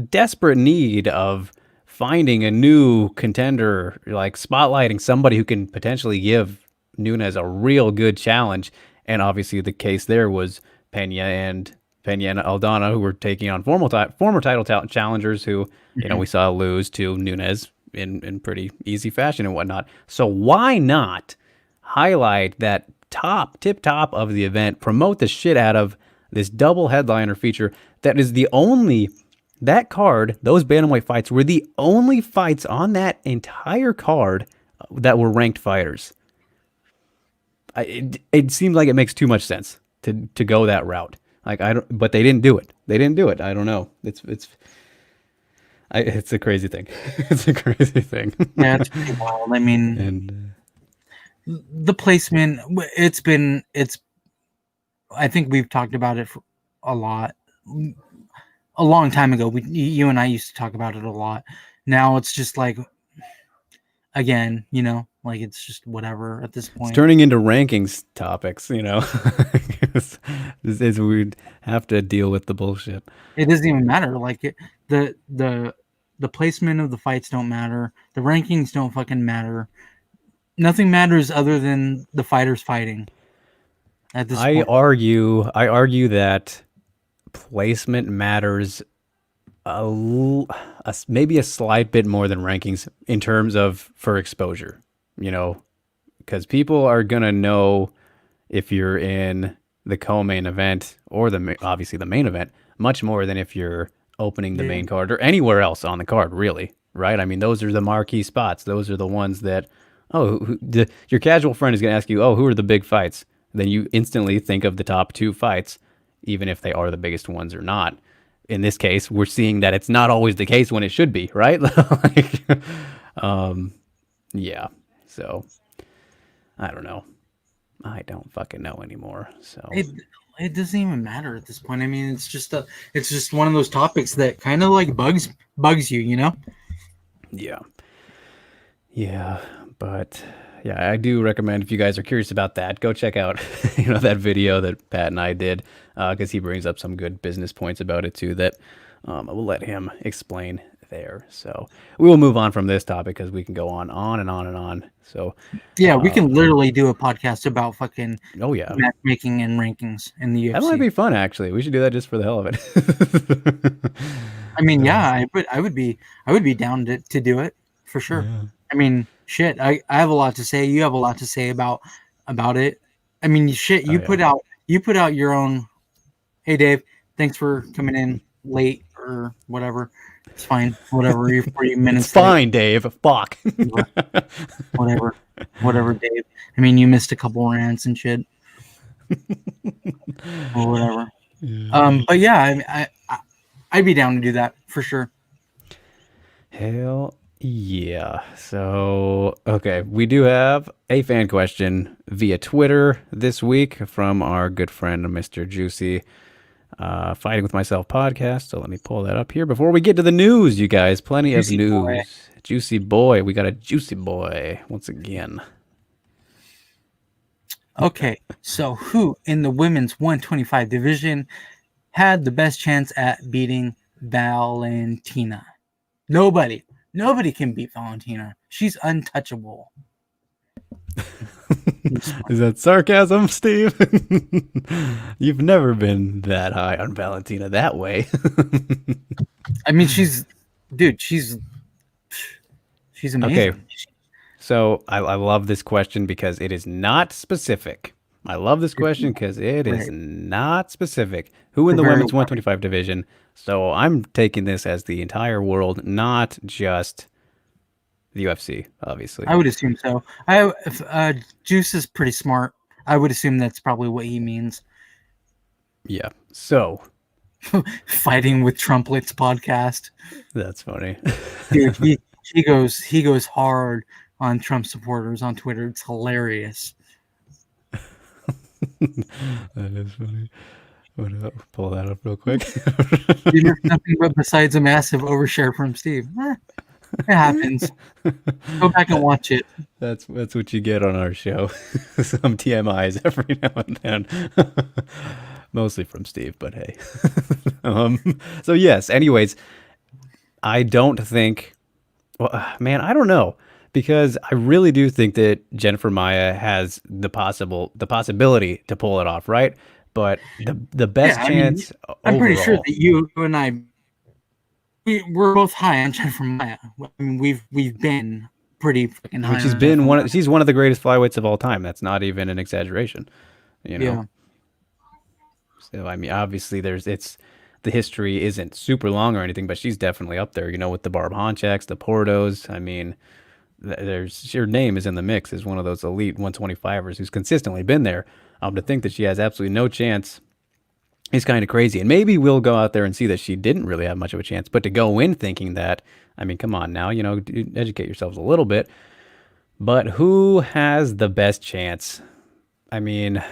desperate need of finding a new contender, like spotlighting somebody who can potentially give Nunes a real good challenge. And obviously the case there was Pena and Aldana, who were taking on former title challengers who, we saw lose to Nunes in pretty easy fashion and whatnot. So why not highlight that tip top of the event, promote the shit out of this double headliner feature that is that card, those bantamweight fights were the only fights on that entire card that were ranked fighters. It seems like it makes too much sense to go that route. Like but they didn't do it. I don't know. It's a crazy thing. It's a crazy thing. Yeah, it's pretty wild. I mean, the placement. I think we've talked about it for a lot. A long time ago, you and I used to talk about it a lot. Now it's just like, again, like it's just whatever at this point. It's turning into rankings topics, we'd have to deal with the bullshit. It doesn't even matter. Like the placement of the fights don't matter. The rankings don't fucking matter. Nothing matters other than the fighters fighting. At this point. I argue that placement matters maybe a slight bit more than rankings in terms of for exposure, because people are going to know if you're in the co-main event or obviously the main event much more than if you're opening the main card or anywhere else on the card, really, right? I mean, those are the marquee spots. Those are the ones that, your casual friend is going to ask you, who are the big fights? Then you instantly think of the top two fights, even if they are the biggest ones or not. In this case, we're seeing that it's not always the case when it should be, right? Yeah. So, I don't know. I don't fucking know anymore. So it doesn't even matter at this point. I mean, it's just one of those topics that kind of like bugs you, Yeah. Yeah, but yeah, I do recommend if you guys are curious about that, go check out that video that Pat and I did because he brings up some good business points about it too that I will let him explain there. So we will move on from this topic because we can go on and on and on. So Yeah, we can literally do a podcast about fucking oh yeah, matchmaking and rankings in the UFC. that might be fun actually. We should do that just for the hell of it. I mean, yeah, I would be down to do it for sure. Yeah. I mean, shit, I have a lot to say. You have a lot to say about it. I mean, shit, you put out your own. Hey, Dave, thanks for coming in late or whatever. It's fine. Whatever. You're 40 minutes. It's fine, late. Dave. Fuck. Whatever, Dave. I mean, you missed a couple rants and shit. Or whatever. Yeah. But yeah, I'd be down to do that for sure. Hell yeah. So, okay, we do have a fan question via Twitter this week from our good friend, Mr. Juicy, Fighting With Myself podcast. So let me pull that up here before we get to the news, you guys. Plenty of news. Boy. Juicy boy. We got a juicy boy once again. Okay, so who in the women's 125 division had the best chance at beating Valentina? Nobody can beat Valentina. She's untouchable. Is that sarcasm, Steve? You've never been that high on Valentina that way. I mean, she's amazing. Okay. So I love this question because it is not specific. I love this question because it is not specific. Who in the women's 125 division? So I'm taking this as the entire world, not just the UFC, obviously. I would assume so. Juice is pretty smart. I would assume that's probably what he means. Yeah. So Fighting with Trumplets podcast. That's funny. Dude, he goes hard on Trump supporters on Twitter. It's hilarious. That is funny. Pull that up real quick. Nothing but besides a massive overshare from Steve. It happens. Go back and watch it. That's what you get on our show. Some TMIs every now and then. Mostly from Steve, but hey. So yes, anyways, I don't think, well, man, I don't know. Because I really do think that Jennifer Maia has the possibility to pull it off, right? But the best chance. I'm pretty sure that you and I, we're both high on Jennifer Maia. I mean, we've been pretty fucking high. She's one of the greatest flyweights of all time. That's not even an exaggeration, Yeah. So I mean, obviously, the history isn't super long or anything, but she's definitely up there. With the Barb Honchaks, the Portos. I mean. Her name is in the mix as one of those elite 125ers who's consistently been there. To think that she has absolutely no chance is kind of crazy. And maybe we'll go out there and see that she didn't really have much of a chance. But to go in thinking that, I mean, come on now, educate yourselves a little bit. But who has the best chance? I mean,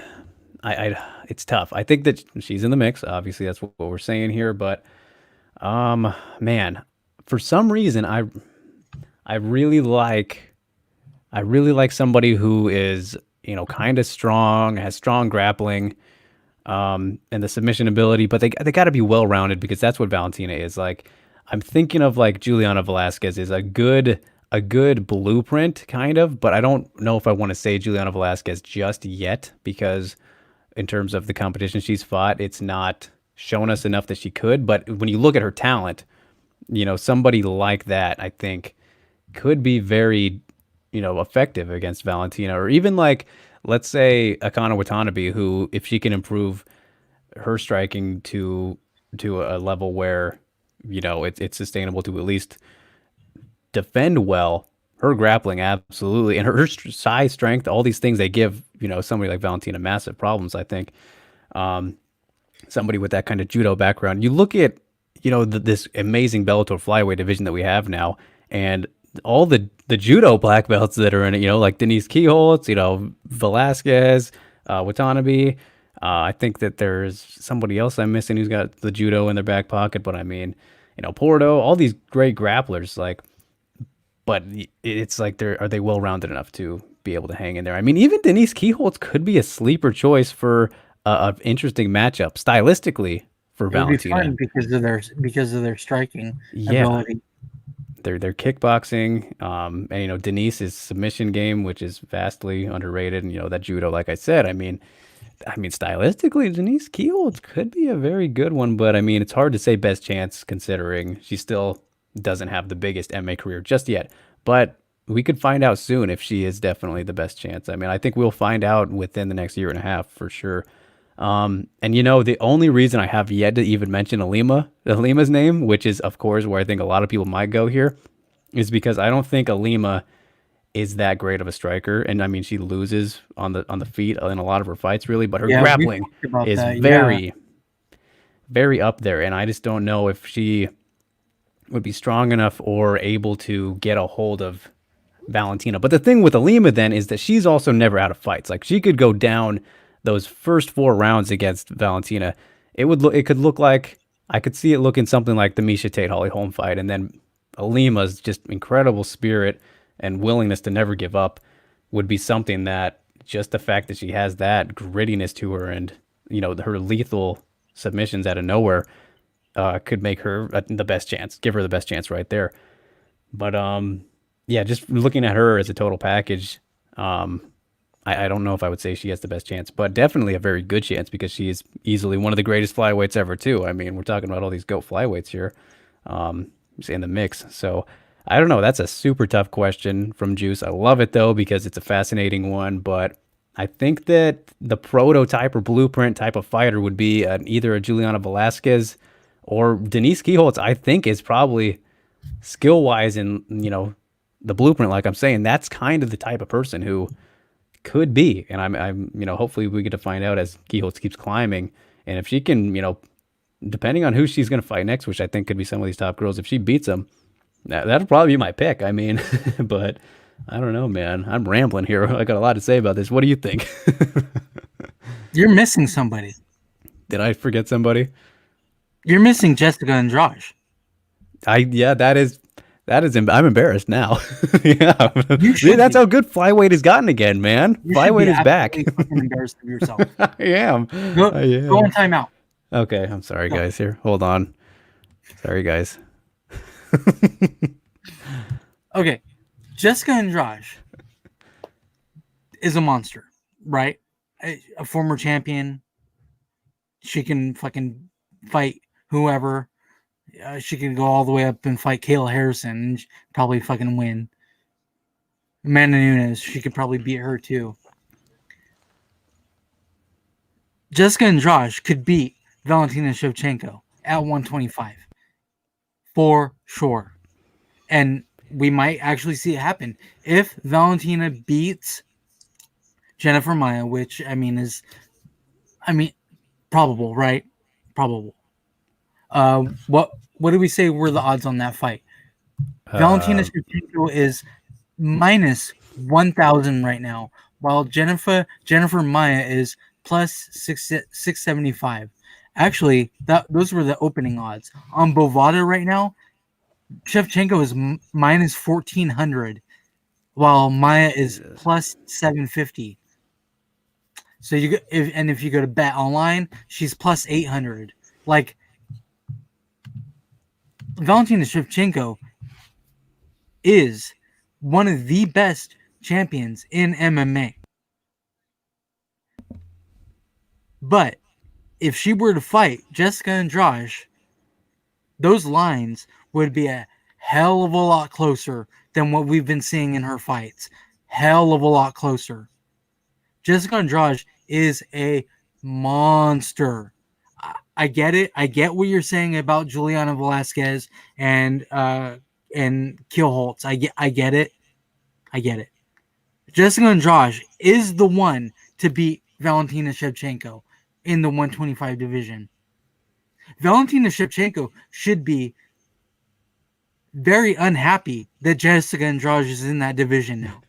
it's tough. I think that she's in the mix. Obviously, that's what we're saying here. But, man, for some reason, I really like somebody who is, kind of strong, has strong grappling, and the submission ability, but they got to be well-rounded because that's what Valentina is. Like, I'm thinking of like Juliana Velasquez is a good blueprint kind of, but I don't know if I want to say Juliana Velasquez just yet because in terms of the competition she's fought, it's not shown us enough that she could. But when you look at her talent, somebody like that, I think could be very, effective against Valentina, or even like, let's say Akana Watanabe, who, if she can improve her striking to a level where, it's sustainable to at least defend well, her grappling, absolutely. And her size, strength, all these things, they give, somebody like Valentina massive problems, I think. Somebody with that kind of judo background. You look at, this amazing Bellator flyweight division that we have now, and all the judo black belts that are in it, like Denise Kiholtz, Velasquez, Watanabe. I think that there's somebody else I'm missing who's got the judo in their back pocket, but I mean, Porto, all these great grapplers, like, but it's like are they well-rounded enough to be able to hang in there. I mean, even Denise Kiholtz could be a sleeper choice for a interesting matchup stylistically for It would be Valentina. fun because of their striking Yeah, ability. their kickboxing, and Denise's submission game, which is vastly underrated, and that judo, like I said, I mean, stylistically, Denise Kiholtz could be a very good one, but I mean, it's hard to say best chance considering she still doesn't have the biggest MMA career just yet. But we could find out soon if she is definitely the best chance. I mean, I think we'll find out within the next year and a half for sure. And the only reason I have yet to even mention Alima's name, which is of course where I think a lot of people might go here, is because I don't think Alima is that great of a striker. And I mean, she loses on the feet in a lot of her fights, really. But her Yeah, we grappling talked about is that. Yeah, very, very up there. And I just don't know if she would be strong enough or able to get a hold of Valentina. But the thing with Alima then is that she's also never out of fights. Like she could go down those first 4 rounds against Valentina. It could look like I could see it looking something like the Misha Tate Holly Holm fight, and then Alima's just incredible spirit and willingness to never give up would be something that just the fact that she has that grittiness to her and her lethal submissions out of nowhere could make her the best chance, give her the best chance right there. But yeah, just looking at her as a total package, I don't know if I would say she has the best chance, but definitely a very good chance because she is easily one of the greatest flyweights ever too. I mean, we're talking about all these GOAT flyweights here, in the mix. So I don't know. That's a super tough question from Juice. I love it though because it's a fascinating one, but I think that the prototype or blueprint type of fighter would be either a Juliana Velasquez or Denise Kiholtz. I think is probably skill wise and the blueprint. Like I'm saying, that's kind of the type of person who could be, and I'm hopefully we get to find out as Kiholtz keeps climbing, and if she can, depending on who she's going to fight next, which I think could be some of these top girls, if she beats them, that'll probably be my pick. I mean, but I don't know, man. I'm rambling here. I got a lot to say about this. What do you think? you're missing somebody. Did I forget somebody? You're missing Jessica Andrade. Yeah, that is. I'm embarrassed now. Yeah, You see, should that's be. how good flyweight has gotten again, man. You should Flyweight be is back. absolutely fucking embarrassed of yourself. I am. Go, I am. go on timeout. Okay, I'm sorry, Go. guys. Here, hold on. Sorry, guys. Okay, Jessica Andrade is a monster, right? A former champion. She can fucking fight whoever. She can go all the way up and fight Kayla Harrison and probably fucking win. Amanda Nunes, she could probably beat her too. Jessica Andrade could beat Valentina Shevchenko at 125 for sure. And we might actually see it happen if Valentina beats Jennifer Maia, which is probable, right? Probable. What do we say were the odds on that fight? Valentina Shevchenko is minus 1,000 right now, while Jennifer Maia is plus 675. Actually, those were the opening odds on Bovada right now. Shevchenko is minus 1,400, while Maya is plus 750. So if you go to bet online, she's plus 800. Like Valentina Shevchenko is one of the best champions in MMA. But if she were to fight Jessica Andrade, those lines would be a hell of a lot closer than what we've been seeing in her fights. Hell of a lot closer. Jessica Andrade is a monster. I get it. I get what you're saying about Juliana Velasquez and Kielholtz. I get it. I get it. Jessica Andrade is the one to beat Valentina Shevchenko in the 125 division. Valentina Shevchenko should be very unhappy that Jessica Andrade is in that division now.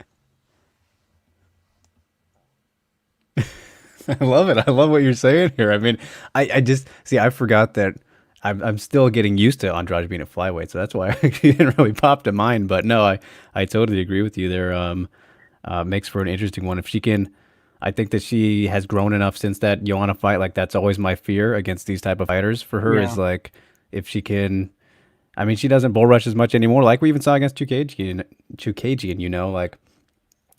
I love it. I love what you're saying here. I mean, I just see. I forgot that I'm still getting used to Andrade being a flyweight, so that's why it didn't really pop to mind. But no, I totally agree with you there. makes for an interesting one. If she can, I think that she has grown enough since that Joanna fight. Like that's always my fear against these type of fighters for her is Yeah. like if she can. I mean, she doesn't bull rush as much anymore, like we even saw against Chukagian, like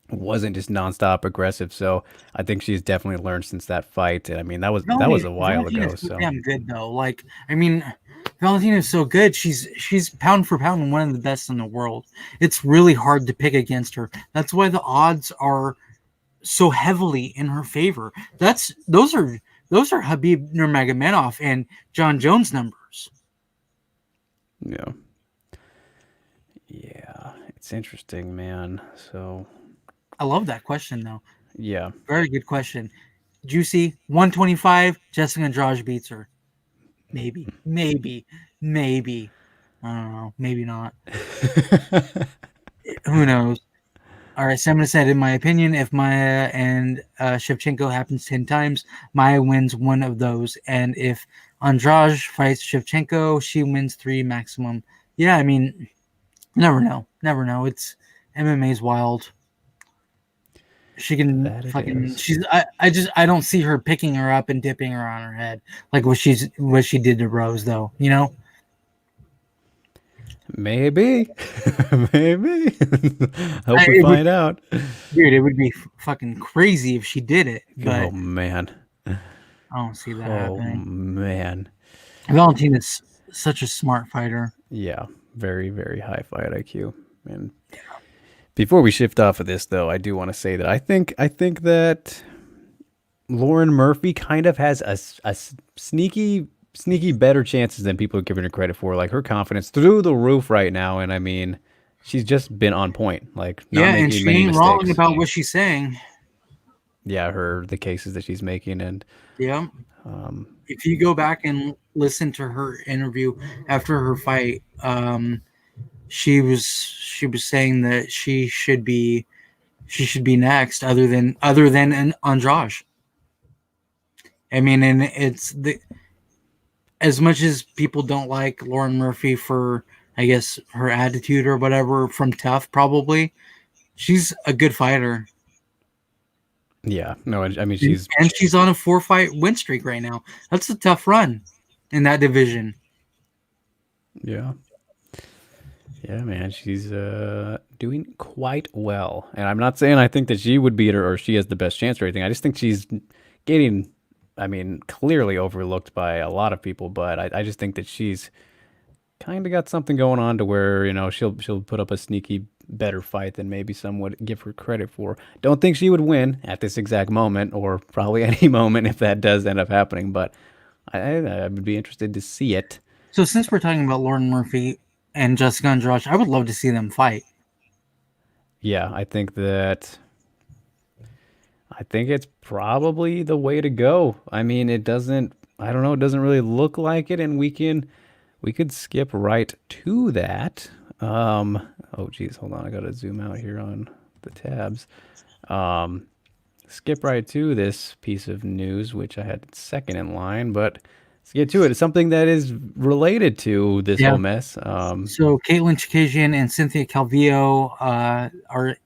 wasn't just nonstop aggressive. So I think she's definitely learned since that fight. And I mean, that was a while Valentina's ago. so So damn good though. Like, I mean, Valentina's so good. She's pound for pound one of the best in the world. It's really hard to pick against her. That's why the odds are so heavily in her favor. Those are Habib Nurmagomedov and John Jones numbers. yeah, yeah, it's interesting, man. So I love that question though. yeah, Very good question. Juicy 125. Jessica Andrade beats her. Maybe. I don't know. Maybe not. Who knows? All right, Semina said, in my opinion, if Maya and Shevchenko happens 10 times, Maya wins one of those. And if Andrade fights Shevchenko, she wins 3 maximum. Yeah, I mean, never know. Never know. It's MMA's wild. She can that it fucking is. I don't see her picking her up and dipping her on her head like what she did to Rose though, you know? Maybe, maybe. Hope we It would, find out. dude, it would be fucking crazy if she did it, Oh but man. I don't see that Oh happening. man. Valentina is such a smart fighter. Yeah, very, very high fight IQ. And before we shift off of this, though, I do want to say that I think that Lauren Murphy kind of has a sneaky better chances than people are giving her credit for. Like her confidence through the roof right now, and I mean, she's just been on point, like not Yeah, and making she many ain't wrong mistakes. about what she's saying. Yeah, the cases that she's making, and Yeah. um, If you go back and listen to her interview after her fight, she was saying that she should be next other than an Andrade. I mean, and it's the as much as people don't like Lauren Murphy for I guess her attitude or whatever from Tough probably, she's a good fighter. yeah, no, I mean And she's on a 4-fight win streak right now. That's a tough run in that division. yeah. Yeah, man, she's doing quite well. And I'm not saying I think that she would beat her or she has the best chance or anything. I just think she's getting, I mean, clearly overlooked by a lot of people, but I just think that she's kind of got something going on to where, she'll put up a sneaky better fight than maybe some would give her credit for. Don't think she would win at this exact moment or probably any moment if that does end up happening, but I would be interested to see it. So since we're talking about Lauren Murphy and Jessica Andrade, I would love to see them fight. Yeah, I think it's probably the way to go. I mean, I don't know, it doesn't really look like it, and we could skip right to that. Oh geez, hold on, I gotta zoom out here on the tabs. Um, Skip right to this piece of news, which I had second in line, but let's get to it. It's something that is related to this Yeah. whole mess. So Caitlin Chikagian and Cynthia Calvillo are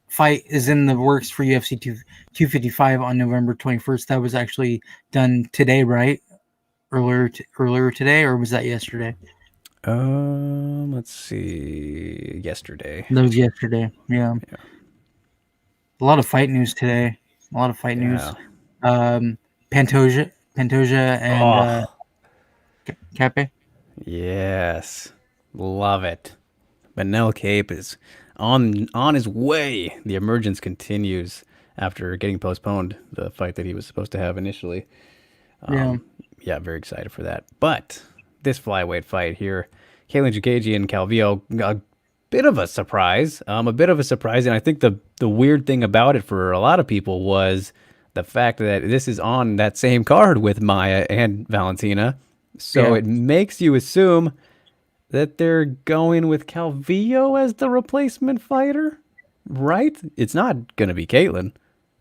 fight is in the works for UFC 255 on November 21st. That was actually done today, right? Earlier today, or was that yesterday? Let's see, yesterday. That was yesterday. Yeah, a lot of fight news today. A lot of fight news. Yeah. Um, Pantoja, and Oh, Cape. yes. Love it. Manel Cape is on his way. The emergence continues after getting postponed, the fight that he was supposed to have initially. Yeah, Yeah, very excited for that. But this flyweight fight here, Kalen Jukaji and Calvillo, a bit of a surprise. And I think the weird thing about it for a lot of people was the fact that this is on that same card with Maya and Valentina. So yeah. it makes you assume that they're going with Calvillo as the replacement fighter, right? It's not going to be Caitlyn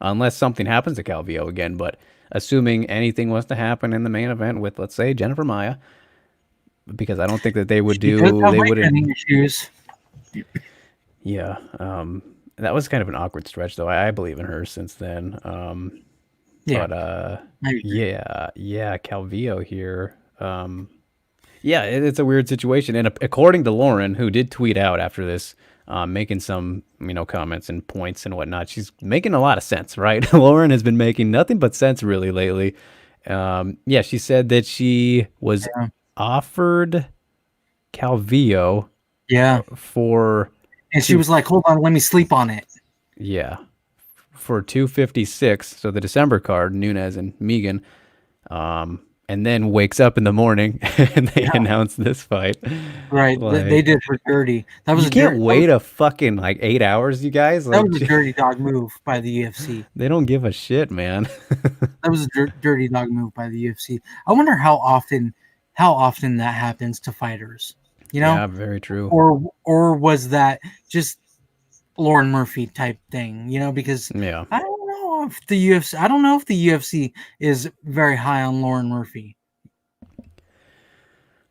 unless something happens to Calvillo again. But assuming anything was to happen in the main event with, let's say, Jennifer Maya, because I don't think that they would She does do, have they wouldn't. weightlifting issues. Yeah. that was kind of an awkward stretch, though. I believe in her since then. Yeah, But I agree. yeah, Calvillo here. Yeah, it's a weird situation. And according to Lauren, who did tweet out after this, making some comments and points and whatnot, she's making a lot of sense, right? Lauren has been making nothing but sense really lately. Yeah, she said that she was Yeah, offered Calvillo yeah. for And she two, was like, "Hold on, let me sleep on it." yeah, for 256. So the December card, Nunez and Megan. And then wakes up in the morning and they Yeah, announce this fight. right. They Like, did her dirty. That was you a can't dirt. That was, wait a fucking like 8 hours, you guys. that Like, was a dirty dog move by the UFC. they don't give a shit, man. That was a dirty dog move by the UFC. I wonder how often that happens to fighters. You know, Yeah, very true. or was that just Lauren Murphy type thing? You know, because Yeah. I don't know if the UFC. I don't know if the UFC is very high on Lauren Murphy.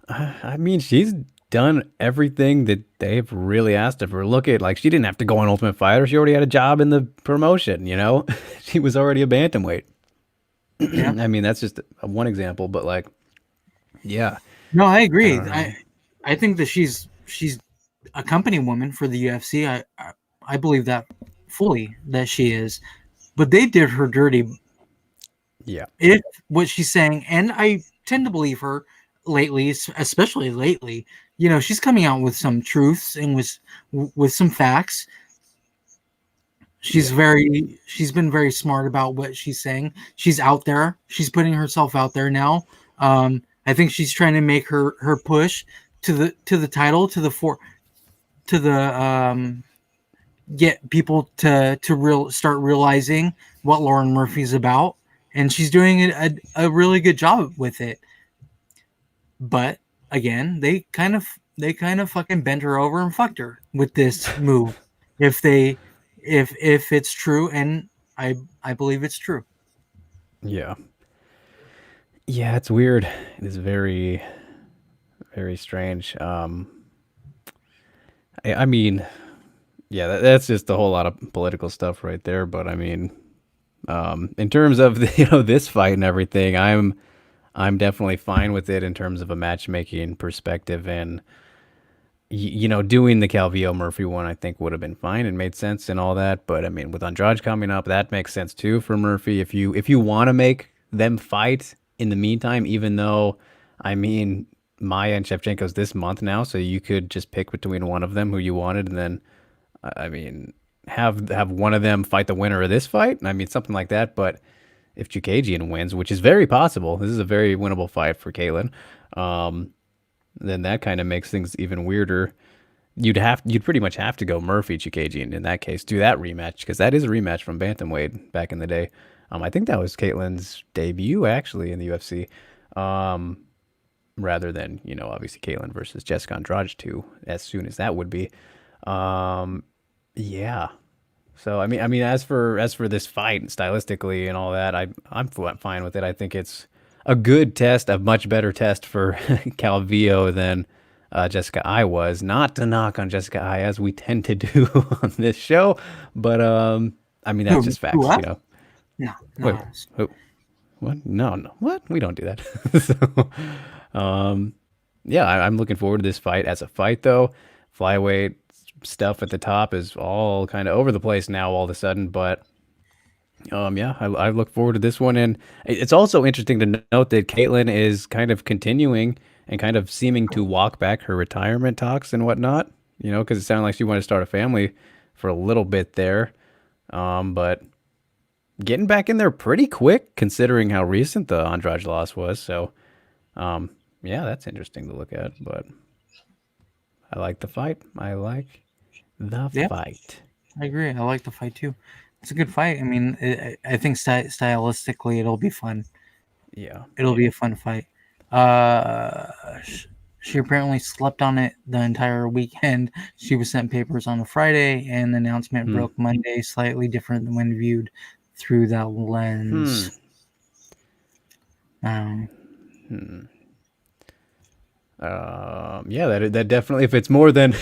I mean, she's done everything that they've really asked of her. Look at, like, she didn't have to go on Ultimate Fighter. She already had a job in the promotion. She was already a bantamweight. Yeah. I mean, that's just one example, but like, yeah, No, I I agree. don't know. I think that she's a company woman for the UFC. I believe that fully that she is. But they did her dirty. Yeah. If what she's saying, and I tend to believe her lately, especially lately. You know, she's coming out with some truths and with some facts. Yeah. She's been very smart about what she's saying. She's out there. She's putting herself out there now. I think she's trying to make her push to the title to the get people to start realizing what Lauren Murphy's about, and she's doing a really good job with it. But again, they kind of fucking bent her over and fucked her with this move. If they if it's true, and I believe it's true. Yeah. Yeah, it's weird. It is very, very strange. I mean, yeah, that's just a whole lot of political stuff right there. But I mean, in terms of this fight and everything, I'm definitely fine with it in terms of a matchmaking perspective, and doing the Calvillo Murphy one, I think would have been fine and made sense and all that. But I mean, with Andrade coming up, that makes sense too for Murphy. If you want to make them fight in the meantime, even though, I mean, Maya and Shevchenko's this month now, so you could just pick between one of them who you wanted, and then I mean, have one of them fight the winner of this fight. I mean, something like that. But if Chukagian wins, which is very possible, this is a very winnable fight for Caitlin. Um, then that kind of makes things even weirder. You'd pretty much have to go Murphy Chukagian in that case, do that rematch, because that is a rematch from bantamweight back in the day. I think that was Caitlin's debut actually in the UFC, rather than obviously Caitlin versus Jessica Andrade too, as soon as that would be. Um, yeah. So I mean, as for this fight stylistically and all that, I'm fine with it. I think it's a good test, a much better test for Calvillo than Jessica I was. Not to knock on Jessica I, as we tend to do on this show, but I mean that's just Who us? facts. No, Wait, not us. who? What? No, no. What? We don't do that. So, yeah, I'm looking forward to this fight. As a fight, though, flyweight stuff at the top is all kind of over the place now all of a sudden. But yeah, I look forward to this one, and it's also interesting to note that Caitlyn is kind of continuing and kind of seeming to walk back her retirement talks and whatnot. Because it sounded like she wanted to start a family for a little bit there, but getting back in there pretty quick considering how recent the Andrade loss was. So, yeah, that's interesting to look at. But I like the fight. I like the Yeah, fight. I agree. I like the fight too. It's a good fight. I mean, I think stylistically it'll be fun. Yeah. It'll be a fun fight. Uh, she apparently slept on it the entire weekend. She was sent papers on a Friday, and the announcement Hmm. broke Monday, slightly different than when viewed through that Hmm. lens. Um, Hmm. Yeah, that definitely, if it's more than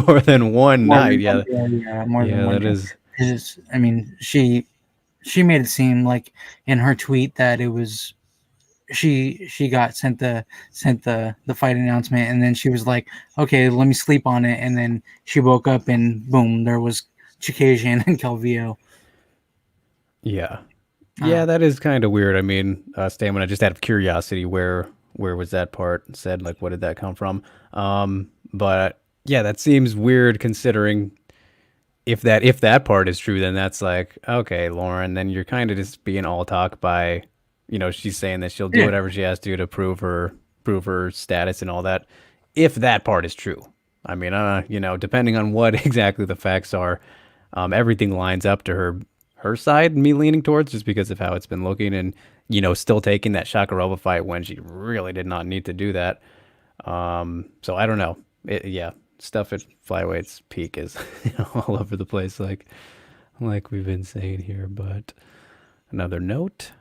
more than one More night, than one yeah, day, yeah, more than yeah, one that day. is. Because I mean, she made it seem like in her tweet that it was she got sent the fight announcement, and then she was like, okay, let me sleep on it, and then she woke up and boom, there was Chikazian and Calvillo. Yeah. Uh, Yeah, that is kind of weird. I mean, Stamina, just out of curiosity, where was that part said? Like, what did that come from? But yeah, that seems weird considering if that part is true, then that's like, okay, Lauren, then you're kind of just being all talk by, she's saying that she'll do yeah, whatever she has to prove her status and all that. If that part is true, I mean, depending on what exactly the facts are, everything lines up to her side, me leaning towards just because of how it's been looking, and still taking that Shakarova fight when she really did not need to do that. So I don't know. Yeah, stuff at flyweight's peak is all over the place, like we've been saying here. But another note.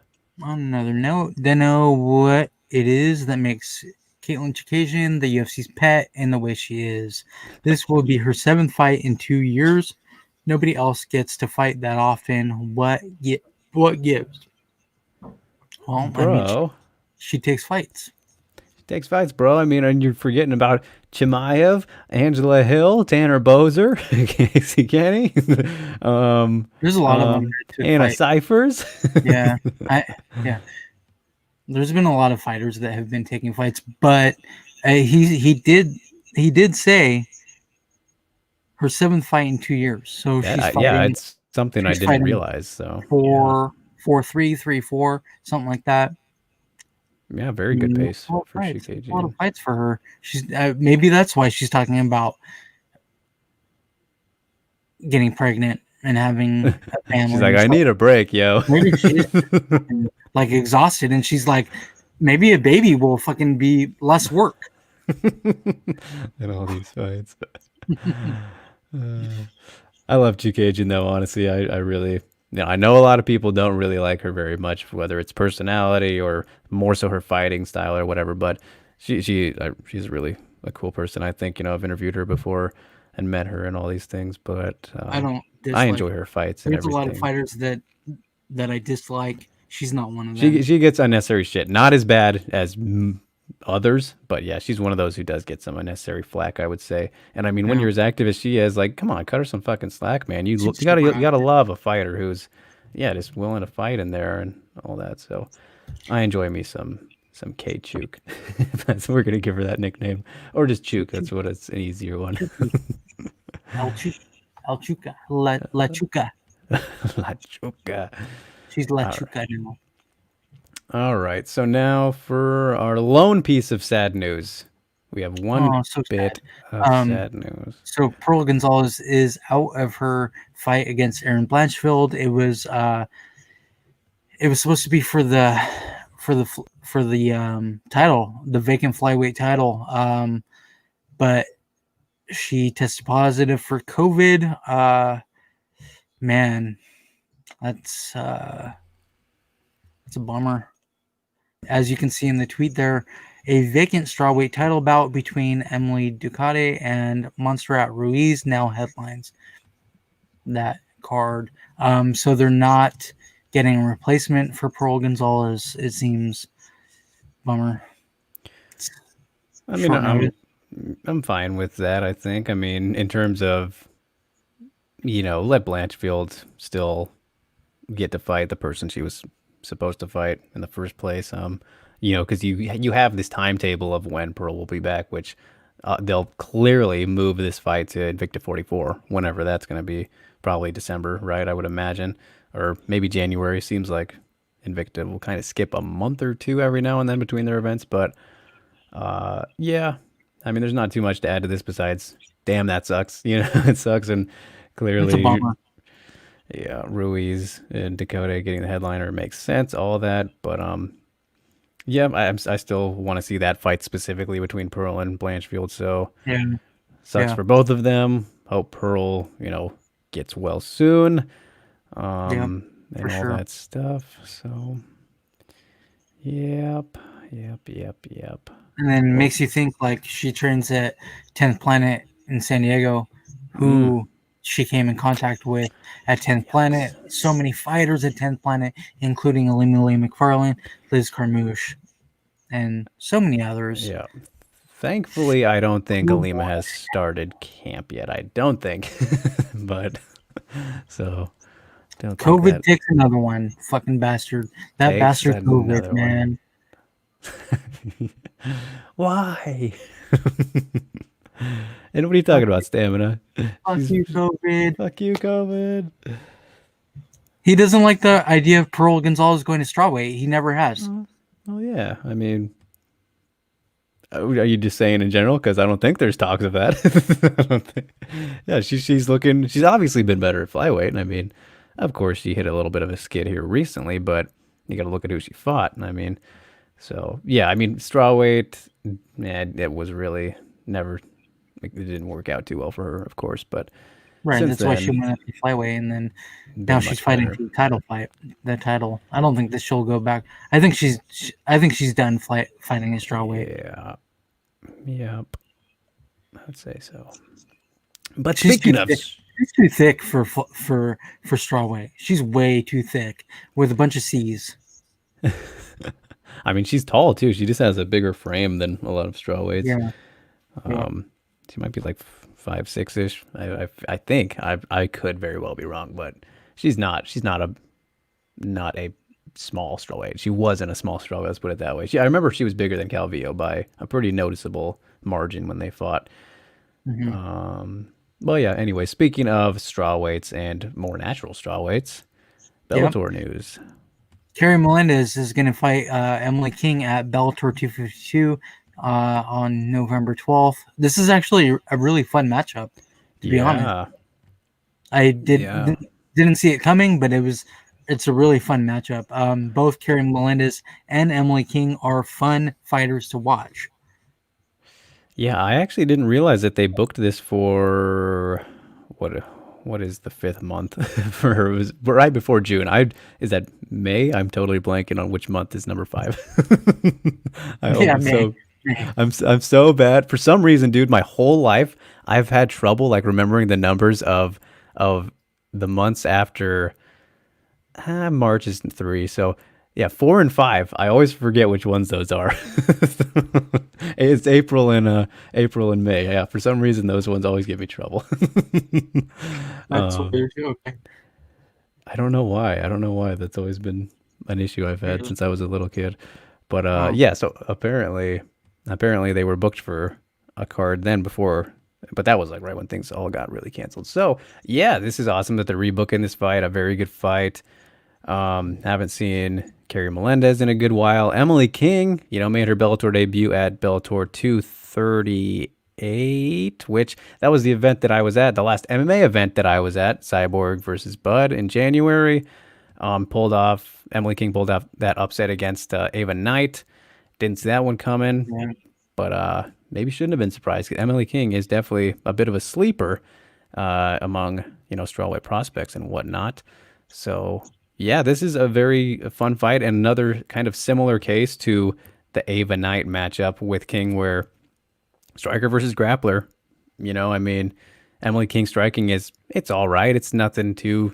on another note, don't know what it is that makes Caitlin Chikazian the UFC's pet and the way she is. This will be her seventh fight in 2 years. Nobody else gets to fight that often. What gives? Well, I mean, Bro, she takes fights. she takes fights, bro. I mean, and you're forgetting about Chimaev, Angela Hill, Tanner Bozer, Casey Kenny, There's a lot of them that took Hannah fight. Cyphers. Yeah, I yeah. There's been a lot of fighters that have been taking fights, but he did say her seventh fight in 2 years. So Yeah, it's something I she's didn't fighting realize. So yeah, 4-3, 3-4, something like that. yeah, very good Mm, pace a lot of for fights. A lot Shikajin. of fights for her. She's maybe that's why she's talking about getting pregnant and having a She's family like, and I stuff. need a break, yo. Maybe she's fucking, like exhausted, and she's like, maybe a baby will fucking be less work. In all these fights. I love Chikajin though, honestly. I really, I know a lot of people don't really like her very much, whether it's personality or more so her fighting style or whatever. But she's really a cool person. I think I've interviewed her before and met her and all these things. But I don't I dislike. enjoy her fights and There's a lot of everything. fighters that I dislike. She's not one of She them. she gets unnecessary shit. Not as bad as others, but yeah, she's one of those who does get some unnecessary flack, I would say. And I mean, when Yeah, you're as active as she is, like, come on, cut her some fucking slack, man. You she's you gotta super you gotta active. love a fighter who's, yeah, just willing to fight in there and all that. So I enjoy me some K Chuk. That's we're gonna give her that nickname, or just Chuk. That's what it's an easier one. Chucky, El Chuca, El Chuca, La Chuca. La Chuka. She's La All right. Chuca now. All right. So now for our lone piece of sad news. We have one Oh, so sad. bit of Um, sad news. so Pearl Gonzalez is out of her fight against Aaron Blanchfield. It was supposed to be for the title, the vacant flyweight title. But she tested positive for COVID. Man, that's uh, that's a bummer. As you can see in the tweet there, a vacant strawweight title bout between Emily Ducati and Montserrat Ruiz now headlines that card. So they're not getting a replacement for Pearl Gonzalez. It seems bummer. It's I mean, short notice. I'm fine with that, I think. I mean, in terms of, let Blanchfield still get to fight the person she was supposed to fight in the first place. Because you have this timetable of when Pearl will be back, which they'll clearly move this fight to Invicta 44, whenever that's going to be. Probably December, right? I would imagine, or maybe January. Seems like Invicta will kind of skip a month or two every now and then between their events, but yeah. I mean, there's not too much to add to this besides, damn, that sucks. It sucks, and It's a clearly, bummer. yeah, Ruiz and Dakota getting the headliner makes sense, all that. But yeah, I still want to see that fight specifically between Pearl and Blanchfield. So Yeah, sucks yeah, for both of them. Hope Pearl, gets well soon, yeah, for and all sure. that stuff. So, yep, yep, yep, yep. And then Well, makes you think like she trains at 10th Planet in San Diego, mm, who she came in contact with at 10th Planet. So many fighters at 10th Planet, including Ilima McFarlane, Liz Carmouche, and so many others. yeah. Thankfully, I don't think Who Alima has started camp yet. I don't think, but so don't think COVID that takes another one. Fucking bastard. That takes bastard COVID, another one. man. Why? And what are you talking about, Stamina? Fuck She's you, COVID. fuck you, COVID. He doesn't like the idea of Pearl Gonzalez going to strawweight. He never has. Oh yeah, I mean, are you just saying in general? Because I don't think there's talks of that. I don't think. Yeah, she's looking. She's obviously been better at flyweight, and I mean, of course, she hit a little bit of a skid here recently, but you got to look at who she fought. And I mean, so yeah, I mean, strawweight, yeah, it was really never. It didn't work out too well for her, of course, but Right. since That's why she then, went up to flyweight, and then now been she's much fighting better. for the title fight. The title. I don't think that she'll go back. I think she's done fighting a strawweight. Yeah, yep, I'd say so. But She's too speaking of, thick. She's too thick for strawweight. She's way too thick with a bunch of C's. I mean, she's tall too. She just has a bigger frame than a lot of strawweights. Yeah. Yeah. She might be like 5'6" ish. I think I could very well be wrong, but she's not. She's not a small strawweight. She wasn't a small strawweight. Let's put it that way. I remember she was bigger than Calvillo by a pretty noticeable margin when they fought. Hmm. Well, yeah. Anyway, speaking of strawweights and more natural strawweights, Yep. Bellator news. Carrie Melendez is going to fight Emily King at Bellator 252 on November 12th. This is actually a really fun matchup, to be honest. Yeah, I yeah. didn't see it coming, but it's a really fun matchup. Both Carrie Melendez and Emily King are fun fighters to watch. Yeah, I actually didn't realize that they booked this for what what is the fifth month for her? It was right before June. I Is that May? I'm totally blanking on which month is number five. I Yeah, hope man. so. I'm so bad. For some reason, dude, my whole life I've had trouble like remembering the numbers of the months after March is 3. So yeah, 4 and 5. I always forget which ones those are. It's April and May. Yeah, for some reason those ones always give me trouble. That's weird. Okay. I don't know why. I don't know why. That's always been an issue I've had Really? since I was a little kid. But Oh, yeah, so apparently they were booked for a card then before, but that was like right when things all got really canceled. So yeah, this is awesome that they're rebooking this fight. A very good fight. Haven't seen Carrie Melendez in a good while. Emily King, made her Bellator debut at Bellator 238, which that was the event that I was at, the last MMA event that I was at, Cyborg versus Bud in January. Emily King pulled off that upset against Ava Knight. Didn't see that one coming, yeah. but maybe shouldn't have been surprised. 'Cause Emily King is definitely a bit of a sleeper among strawweight prospects and whatnot. So yeah, this is a very fun fight and another kind of similar case to the Ava Knight matchup with King, where striker versus grappler. I mean, Emily King striking it's all right. It's nothing too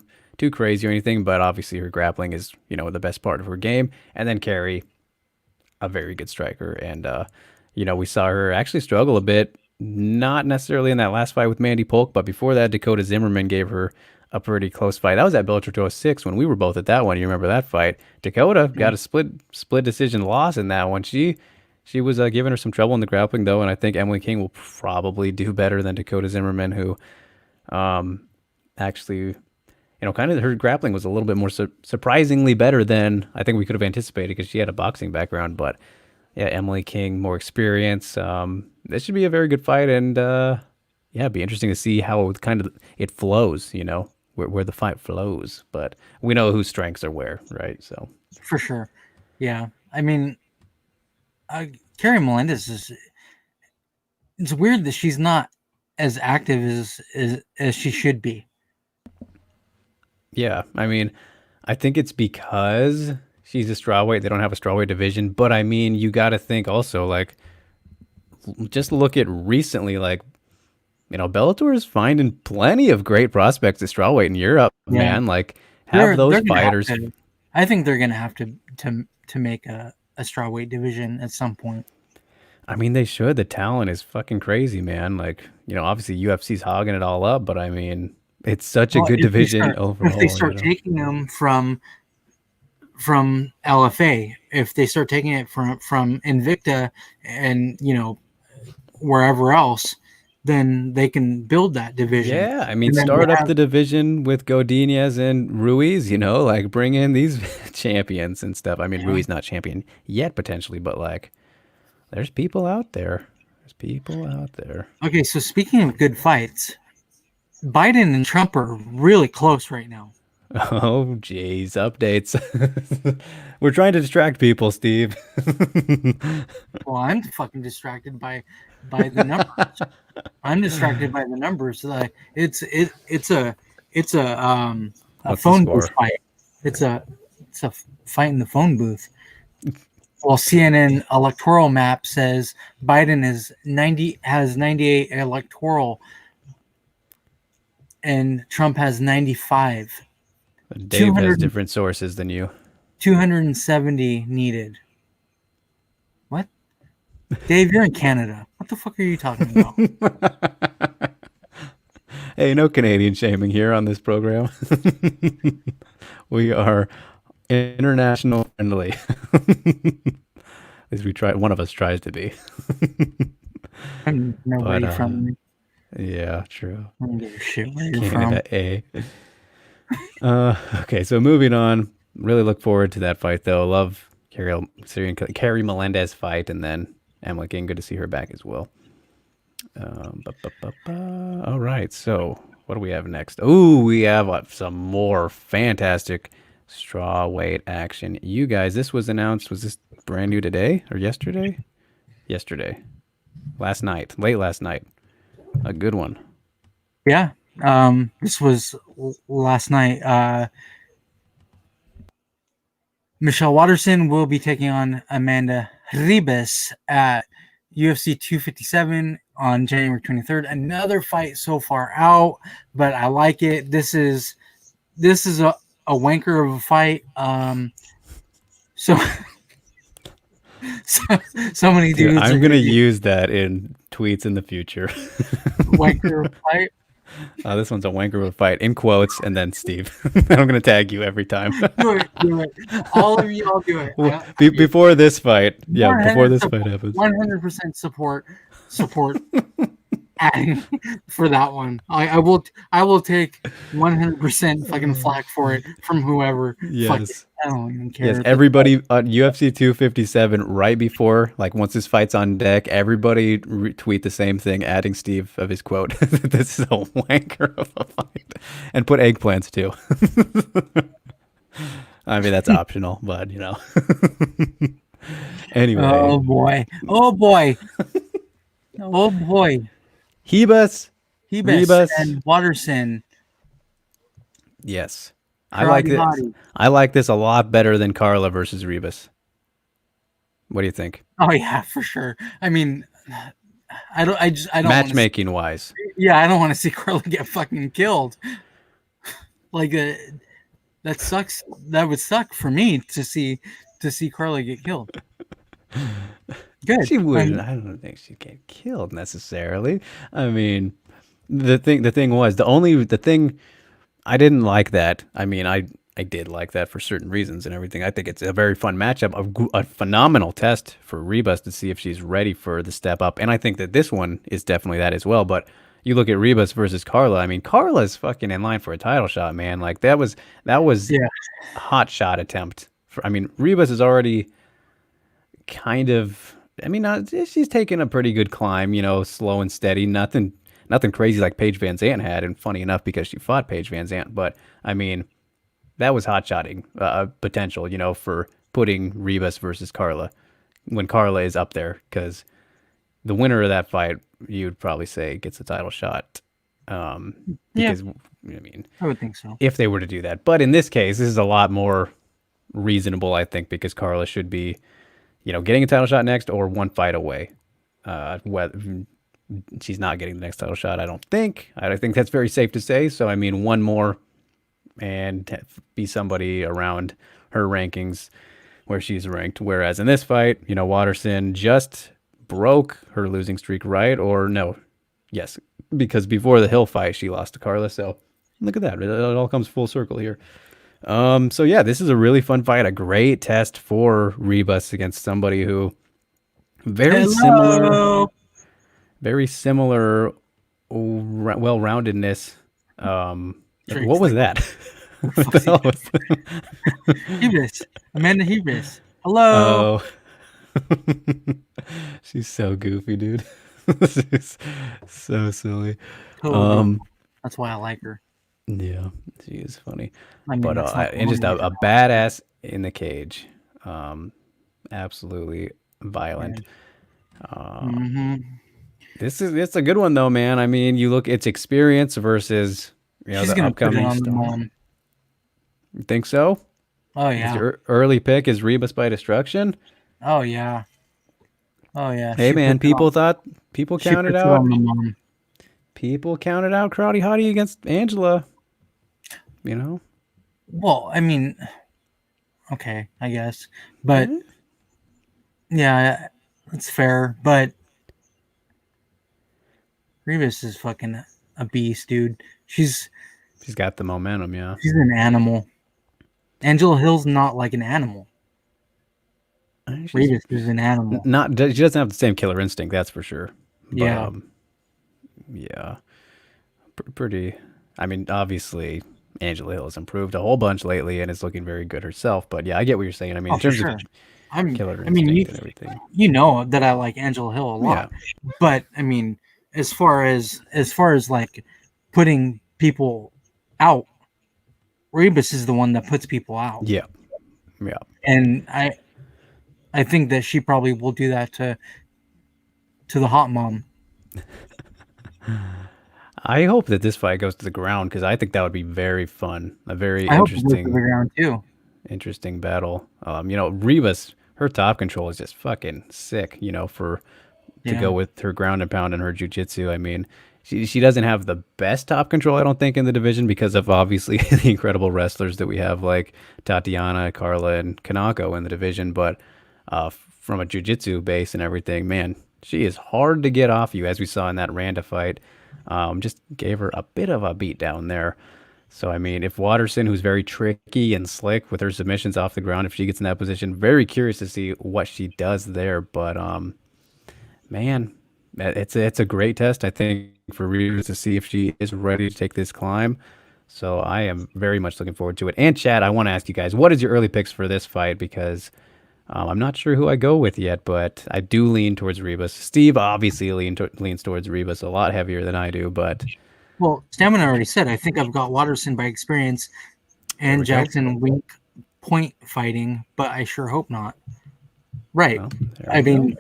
crazy or anything, but obviously her grappling is the best part of her game. And then Carrie, a very good striker, and we saw her actually struggle a bit. Not necessarily in that last fight with Mandy Polk, but before that, Dakota Zimmerman gave her a pretty close fight. That was at Bellator 206 when we were both at that one. You remember that fight? Dakota got a split decision loss in that one. She was giving her some trouble in the grappling though, and I think Emily King will probably do better than Dakota Zimmerman, who actually kind of her grappling was a little bit more surprisingly better than I think we could have anticipated because she had a boxing background. But yeah, Emily King, more experience. This should be a very good fight, and yeah, it'd be interesting to see how it flows. Where the fight flows. But we know whose strengths are where, right? So For sure. Yeah. I mean, Carrie Melendez is. It's weird that she's not as active as she should be. yeah, I mean, I think it's because she's a strawweight. They don't have a strawweight division, but I mean, you got to think also like just look at recently, like, Bellator is finding plenty of great prospects at strawweight in Europe, Yeah, man. Like, have those they're gonna have fighters. to. I think they're gonna have to make a strawweight division at some point. I mean, they should. The talent is fucking crazy, man. Like, obviously UFC's hogging it all up, but I mean, it's such a Well, good division if they overall, start taking them from LFA, if they start taking it from Invicta and wherever else, then they can build that division. Yeah, I mean, And then they start up have, the division with Godinez and Ruiz, like bring in these champions and stuff. I mean, Ruiz not champion yet potentially, but like there's people out there. There's people out there. okay, so speaking of good fights, Biden and Trump are really close right now. Oh, geez, updates. We're trying to distract people, Steve. Well, I'm fucking distracted by the numbers. I'm distracted by the numbers. Like it's a What's the phone score? booth fight. It's a fight in the phone booth. Well, CNN electoral map says Biden has 98 electoral, and Trump has 95. Dave has different sources than you. 270 needed. What? Dave, you're in Canada. What the fuck are you talking about? Hey, no Canadian shaming here on this program. We are international friendly. At least we try. One of us tries to be. I'm nobody from me. Yeah, true. I don't give a shit where you're Canada, from. Okay, so moving on. Really look forward to that fight, though. Love Carrie Melendez fight, and then Emily King. Good to see her back as well. All right, so what do we have next? Oh, we have some more fantastic strawweight action. You guys, this was announced. Was this brand new today or yesterday? Yesterday. Last night. Late last night. A good one. Yeah. This was last night. Michelle Watterson will be taking on Amanda Ribas at UFC 257 on January 23rd. Another fight so far out, but I like it. This is a wanker of a fight. So many dudes. I'm gonna use that in tweets in the future. Wanker of a fight. This one's a wanker of a fight in quotes, and then Steve. I'm gonna tag you every time. Do it. All of you, I'll do it. Well, before this fight, before this fight happens, 100% support adding for that one. I will take 100% fucking flack for it from whoever. Yes. I don't even care. Yes, everybody on UFC 257 right before, like once this fight's on deck, everybody retweet the same thing, adding Steve of his quote. This is a wanker of a fight, and put eggplants too. I mean that's optional, but Anyway. Oh boy. Ribas and Watterson. Yes. I like this. I like this a lot better than Carla versus Ribas. What do you think? Oh yeah, for sure. I mean, I don't matchmaking wise. Yeah, I don't want to see Carla get fucking killed. Like that sucks. That would suck for me to see Carla get killed. Good. She wouldn't. I don't think she'd get killed necessarily. I mean, the thing I didn't like that. I mean, I did like that for certain reasons and everything. I think it's a very fun matchup, a phenomenal test for Ribas to see if she's ready for the step up. And I think that this one is definitely that as well. But you look at Ribas versus Carla. I mean, Carla's fucking in line for a title shot, man. Like that was a hot shot attempt. Ribas is already kind of. I mean, she's taking a pretty good climb. Slow and steady. Nothing crazy like Paige Van Zandt had, and funny enough because she fought Paige Van Zandt. But I mean, that was hot-shotting potential, for putting Ribas versus Carla when Carla is up there, because the winner of that fight, you'd probably say, gets a title shot. Because I would think so if they were to do that. But in this case, this is a lot more reasonable, I think, because Carla should be, getting a title shot next or one fight away. Whether she's not getting the next title shot, I don't think. I think that's very safe to say. So I mean, one more and be somebody around her rankings where she's ranked. Whereas in this fight, Watterson just broke her losing streak, right? Or no, yes, because before the Hill fight, she lost to Carla. So look at that. It all comes full circle here. So yeah, this is a really fun fight, a great test for Rebus against somebody who very similar, Hello. very similar, well-roundedness. What Streaks was like that? What the fuck's hell was Hebris. Amanda Hebris. Hello. Oh, she's so goofy, dude. She's so silly. Total girl. Um, That's why I like her. yeah, she is funny, I mean, but that's not the and just only a reason. badass in the cage. Absolutely violent. Mm-hmm. It's a good one though, man. I mean, you look, it's experience versus She's the gonna put it upcoming on the star. mom. You think so? Oh Is yeah. your early pick is Rebus by Destruction? Oh yeah. Oh yeah. Hey man, people She counted puts it out on the mom. Crowdy Hottie against Angela. You know, Well, I mean, okay, I guess, but Eh, yeah, it's fair. But Rebus is fucking a beast, dude. she's got the momentum. Yeah, She's an animal. Angela Hill's not like an animal. she's Rebus is an animal. not. She doesn't have the same killer instinct, that's for sure. But Yeah. yeah, pretty. I mean, obviously, Angela Hill has improved a whole bunch lately and is looking very good herself. But yeah, I get what you're saying. I mean, Oh, in for terms of sure. killer I mean, instinct and everything. you know that I like Angela Hill a Yeah, lot, but I mean, as far as like putting people out, Rebus is the one that puts people out, yeah, yeah. and I think that she probably will do that to the hot mom. I hope that this fight goes to the ground because I think that would be very fun. A very I hope it goes to the ground too. interesting battle. Rebus, her top control is just fucking sick. For to go Yeah, with her ground and pound and her jujitsu. I mean, she doesn't have the best top control, I don't think, in the division because of obviously the incredible wrestlers that we have like Tatiana, Carla, and Kanako in the division. But from a jujitsu base and everything, man, she is hard to get off you, as we saw in that Randa fight. Just gave her a bit of a beat down there. So, I mean, if Watterson, who's very tricky and slick with her submissions off the ground, if she gets in that position, very curious to see what she does there. But man, it's a great test, I think, for Reeves to see if she is ready to take this climb. So I am very much looking forward to it. And Chad, I want to ask you guys, what is your early picks for this fight? Because I'm not sure who I go with yet, but I do lean towards Rebus. Steve obviously leans towards Rebus a lot heavier than I do, but well, Stamina already said I think I've got Watterson by experience there and we go. Jackson Wink point fighting, but I sure hope not. Right. Well, there I we go. mean,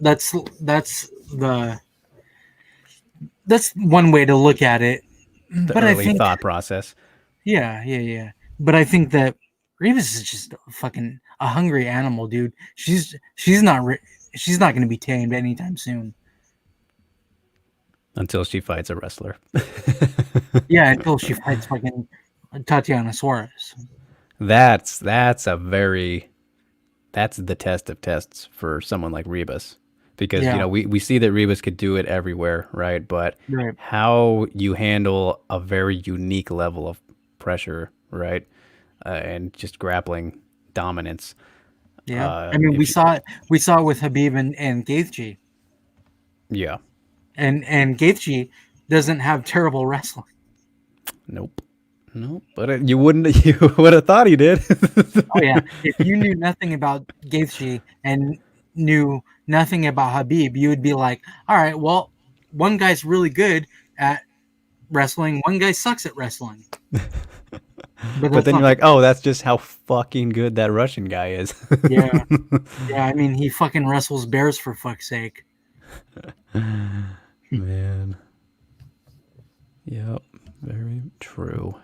that's the that's one way to look at it. The But I early think, thought process. yeah. But I think that Revis is just fucking a hungry animal, dude. She's not going to be tamed anytime soon. Until she fights a wrestler. Yeah, until she fights fucking Tatiana Suarez. That's a very that's the test of tests for someone like Rebus. Because, Yeah, we see that Rebus could do it everywhere, right? But right. how you handle a very unique level of pressure, right? And just grappling dominance. Yeah. I mean, If you, we saw it with Habib and Gaethje, yeah, and Gaethje doesn't have terrible wrestling. nope, nope. But you wouldn't, you would have thought he did. Oh yeah, if you knew nothing about Gaethje and knew nothing about Habib, you would be like, all right, well, one guy's really good at wrestling, one guy sucks at wrestling. But But that's then not you're the like, case. oh, that's just how fucking good that Russian guy is. Yeah, yeah. I mean, he fucking wrestles bears for fuck's sake. Man. Yep. Very true.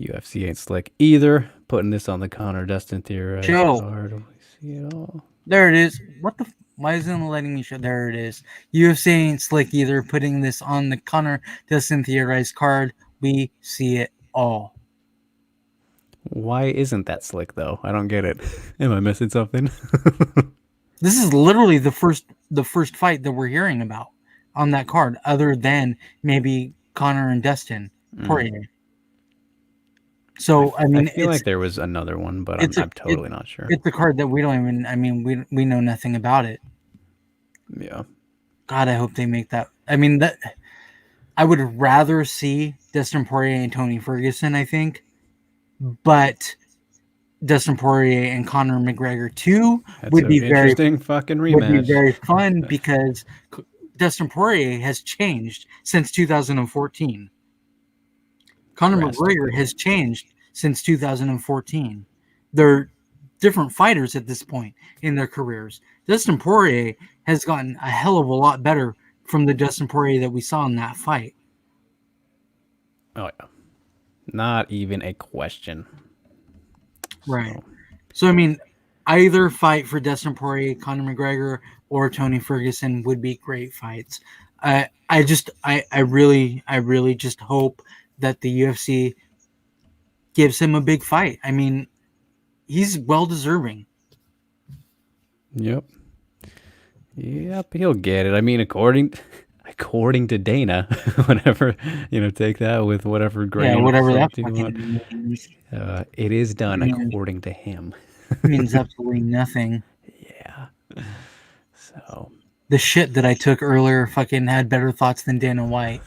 UFC ain't slick either, putting this on the Connor Dustin theorized Show. card. We see it all. There it is. What the? Why isn't it letting me show? There it is. UFC ain't slick either. Putting this on the Connor Dustin theorized card. We see it all. Why isn't that slick though? I don't get it. Am I missing something? This is literally the first fight that we're hearing about on that card, other than maybe Connor and Dustin Poirier. So I mean, I feel like there was another one, but I'm totally not sure. It's a card that we don't even. I mean, we know nothing about it. Yeah. God, I hope they make that. I mean, that I would rather see Dustin Poirier and Tony Ferguson. I think, but Dustin Poirier and Conor McGregor too would be very interesting fucking rematch. Would be very fun because Dustin Poirier has changed since 2014. Conor McGregor has changed since 2014. They're different fighters at this point in their careers. Dustin Poirier has gotten a hell of a lot better from the Dustin Poirier that we saw in that fight. Oh yeah, not even a question. Right. So I mean, either fight for Dustin Poirier, Conor McGregor, or Tony Ferguson would be great fights. I really just hope that the UFC gives him a big fight. I mean, he's well deserving. Yep, he'll get it. I mean, according to Dana, whatever, take that with whatever grain. Yeah, whatever that means. It is done according to him. Means absolutely nothing. Yeah. So the shit that I took earlier fucking had better thoughts than Dana White.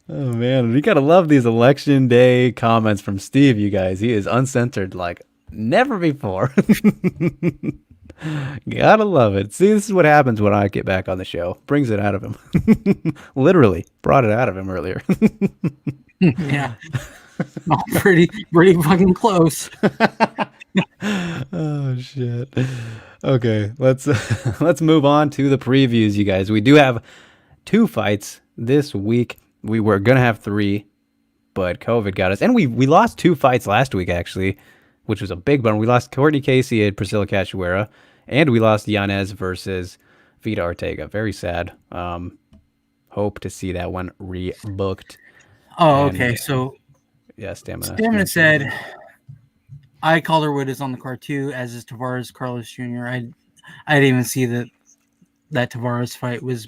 Oh man, we gotta love these election day comments from Steve, you guys. He is uncensored like never before. Gotta love it. See, this is what happens when I get back on the show. Brings it out of him. Literally brought it out of him earlier. Yeah. Oh, pretty fucking close. Oh shit. Okay, let's move on to the previews, you guys. We do have 2 fights this week. We were gonna have 3, but COVID got us, and we lost 2 fights last week actually, which was a big one. We lost Courtney Casey and Priscilla Cachoeira, and we lost Yanez versus Vita Ortega. Very sad. Hope to see that one rebooked. Oh, okay. So yeah, Stamina said I Calderwood is on the card too, as is Tavares Carlos Jr. I didn't even see that Tavares fight was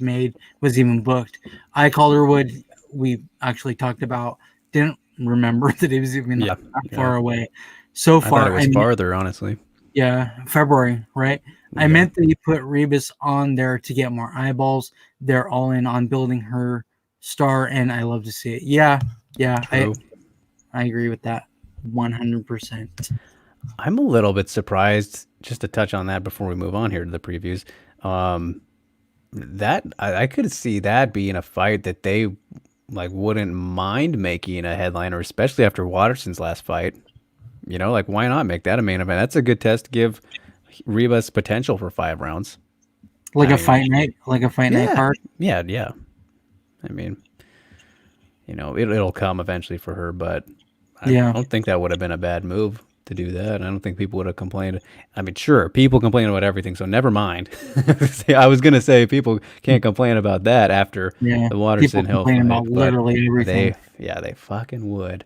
even booked. I Calderwood, we actually talked about, didn't remember that it was even that far away. So far, I thought it was farther, honestly. Yeah, February, right? Yeah. I meant that you put Rebus on there to get more eyeballs. They're all in on building her star, and I love to see it. Yeah, I agree with that 100%. I'm a little bit surprised, just to touch on that before we move on here to the previews. That I could see that being a fight that they wouldn't mind making a headliner, especially after Watterson's last fight. Why not make that a main event? That's a good test to give Ribas potential for 5 rounds. A fight night card? Yeah. I mean, it'll come eventually for her, but I don't think that would have been a bad move to do that. I don't think people would have complained. I mean, sure, people complain about everything, so never mind. I was going to say people can't complain about that after the Watterson Hill fight. About literally everything. They fucking would.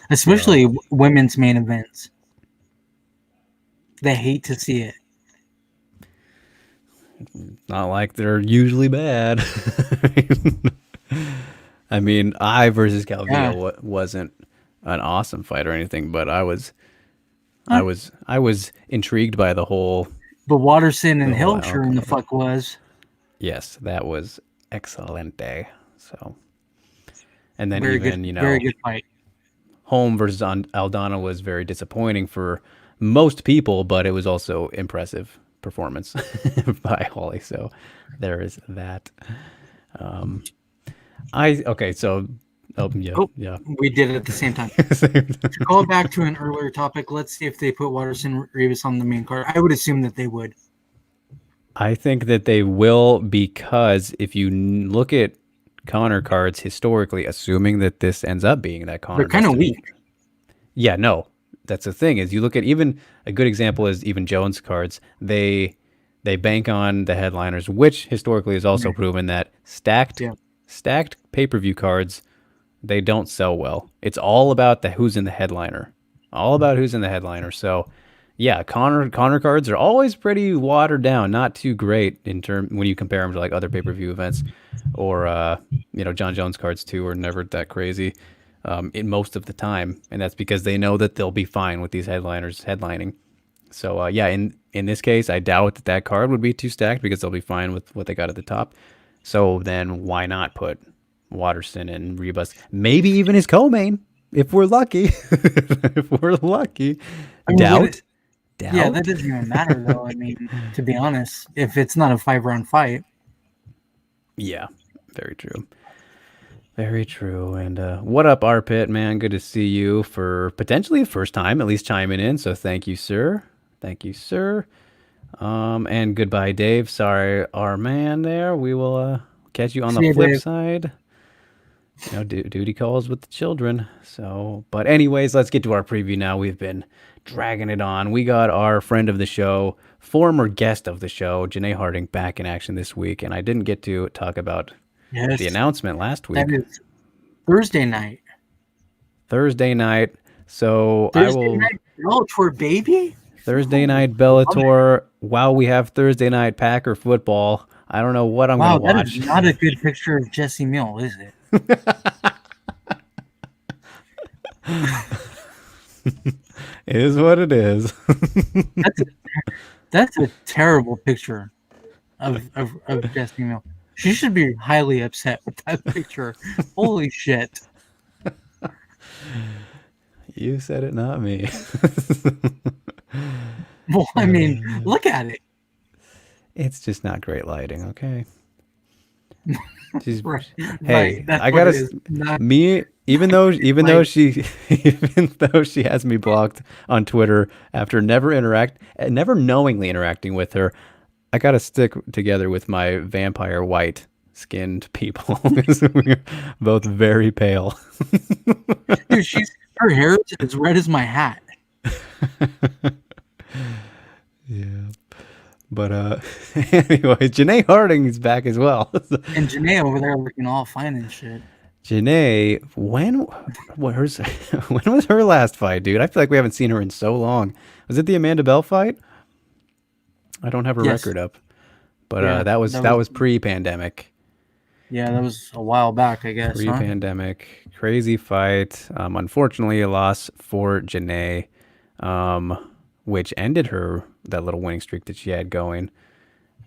Especially women's main events. They hate to see it. Not like they're usually bad. I mean, I versus Calvillo wasn't an awesome fight or anything, but I was intrigued by the whole. But Watterson and Hill sure in the fuck was. Yes, that was excelente. So, and then very good fight. Holm versus Aldana was very disappointing for most people, but it was also impressive performance by Holly. So there is that. We did it at the same time. To call back to an earlier topic, let's see if they put Watterson Ribas on the main card. I would assume that they would. I think that they will, because if you look at Connor cards historically, assuming that this ends up being that They're Connor kind does of to. weak. Yeah, no, that's the thing is you look at even a good example is even Jones cards. They bank on the headliners, which historically is also Yeah. proven that stacked Yeah. stacked pay per view cards they don't sell well. It's all about the who's in the headliner. All about who's in the headliner. So, yeah, Connor cards are always pretty watered down, not too great in term when you compare them to like other pay-per-view events or John Jones cards too are never that crazy in most of the time, and that's because they know that they'll be fine with these headliners headlining. So yeah, in this case, I doubt that that card would be too stacked because they'll be fine with what they got at the top. So then why not put Watterson and Rebus, maybe even his co-main if we're lucky. If we're lucky, I mean, doubt, yeah, that doubt. doesn't even matter though. I mean, to be honest, if it's not a 5-round fight, Yeah, very true. Very true. And what up, R Pit, man? Good to see you for potentially the first time, at least chiming in. So thank you, sir. Thank you, sir. And goodbye, Dave. Sorry, our man there. We will catch you on the see you, flip Dave. side. Duty calls with the children. So, but anyways, let's get to our preview now. We've been dragging it on. We got our friend of the show, former guest of the show, Janae Harding, back in action this week, and I didn't get to talk about Yes, the announcement last that week, is Thursday night. Thursday night. So I Thursday will night Bellator, baby. Thursday Oh, night love it. Bellator. While we have Thursday night Packer football, I don't know what I'm gonna Wow, that is watch. not a good picture of Jesse Mill, is it? It is what it is. That's a that's a terrible picture of Jesse Mill. She should be highly upset with that picture. Holy shit. You said it, not me. Well, I mean, look at it. It's just not great lighting, okay? She's, Right, hey, right. That's I what gotta it is. Not me even though like she even though she has me blocked on Twitter after never knowingly interacting with her, I gotta stick together with my vampire white skinned people because we're both very pale. dude, her hair is as red as my hat. Yeah. But anyway, Janae Harding is back as well. And Janae over there looking all fine and shit. Janae, when was her last fight, dude? I feel like we haven't seen her in so long. Was it the Amanda Bell fight? I don't have her Yes. record up, but Yeah, that was pre-pandemic. yeah, that was a while back, I guess, huh? Pre-pandemic, crazy fight. Unfortunately, a loss for Janae, which ended that little winning streak that she had going.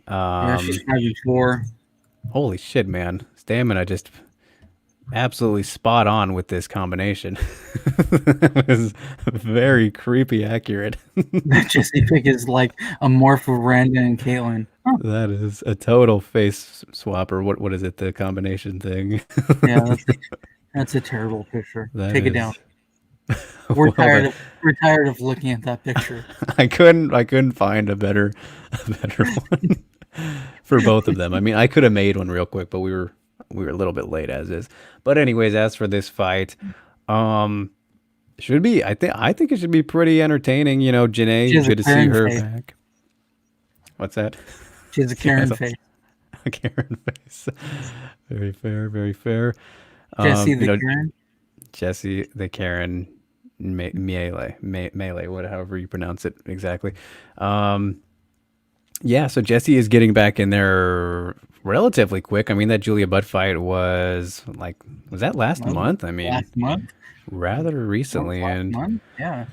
Yeah, she's 5-4. Holy shit, man! Stamina just absolutely spot on with this combination. It was very creepy accurate. That Jesse pick is like a morph of Brandon and Caitlin. Huh. That is a total face swapper. What is it? The combination thing. Yeah, that's a terrible picture. That Take it down. is. We're Well, we're tired of looking at that picture. I couldn't find a better one for both of them. I mean, I could have made one real quick, but we were a little bit late as is. But anyways, as for this fight, should be I think it should be pretty entertaining. You know, She Janae, has a good to see Karen her face. back. What's that? She has a She has Karen face. a Karen face. Very fair, very fair. Jesse You the know, Karen. Jesse the Karen melee, however you pronounce it exactly. Yeah, so Jesse is getting back in there relatively quick. I mean, that Julia Butt fight was that last Well, month? I mean, last month. rather recently, Last and month. Yeah.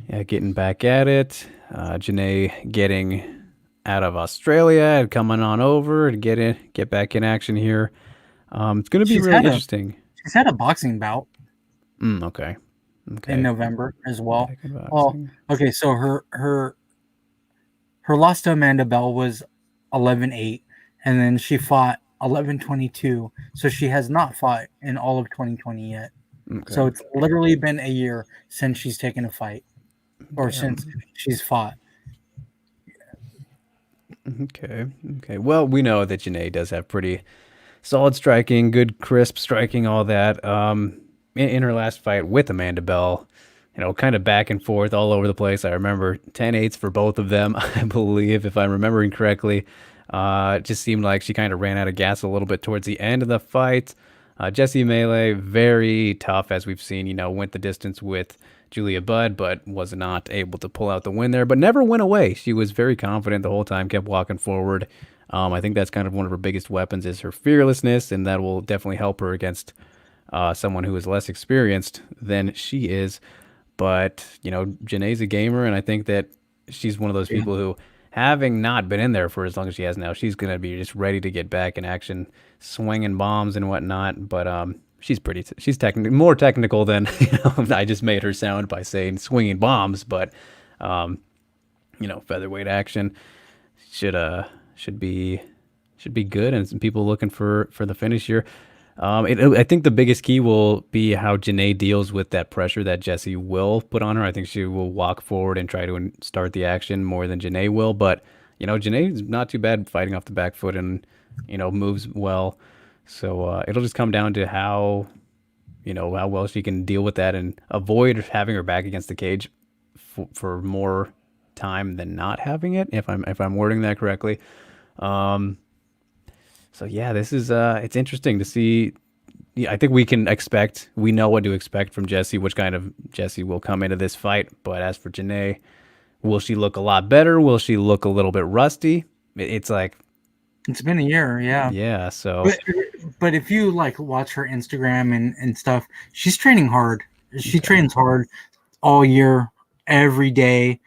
yeah, getting back at it. Janae getting out of Australia and coming on over to get back in action here. It's going to be She's really had interesting. she's had a boxing bout Okay. in Okay. November as well. Back in Well, boxing. okay, so her loss to Amanda Bell was 11-8, and then she fought 11-22. So she has not fought in all of 2020 yet. Okay. So it's literally been a year since she's taken a fight, or Okay. since she's fought. Okay. Okay. Well, we know that Janae does have pretty solid striking, good crisp striking, all that. In her last fight with Amanda Bell, kind of back and forth all over the place. I remember 10-8s for both of them, I believe, if I'm remembering correctly. It just seemed like she kind of ran out of gas a little bit towards the end of the fight. Jessie Melee, very tough, as we've seen, went the distance with Julia Budd, but was not able to pull out the win there, but never went away. She was very confident the whole time, kept walking forward. I think that's kind of one of her biggest weapons is her fearlessness, and that will definitely help her against someone who is less experienced than she is. But, Janae's a gamer, and I think that she's one of those people who, having not been in there for as long as she has now, she's going to be just ready to get back in action, swinging bombs and whatnot. But she's more technical than I just made her sound by saying swinging bombs. But featherweight action should be good, and some people looking for the finish here. I think the biggest key will be how Janae deals with that pressure that Jessie will put on her. I think she will walk forward and try to start the action more than Janae will. But, Janae's not too bad fighting off the back foot and, moves well. So it'll just come down to how well she can deal with that and avoid having her back against the cage for more time than not having it, if I'm wording that correctly. So yeah, this is it's interesting to see. Yeah, I think we know what to expect from Jessie, which kind of Jessie will come into this fight. But as for Janae, will she look a lot better? Will she look a little bit rusty? It's like it's been a year, yeah. Yeah, so but if you watch her Instagram and stuff, she's training hard. She trains hard all year, every day.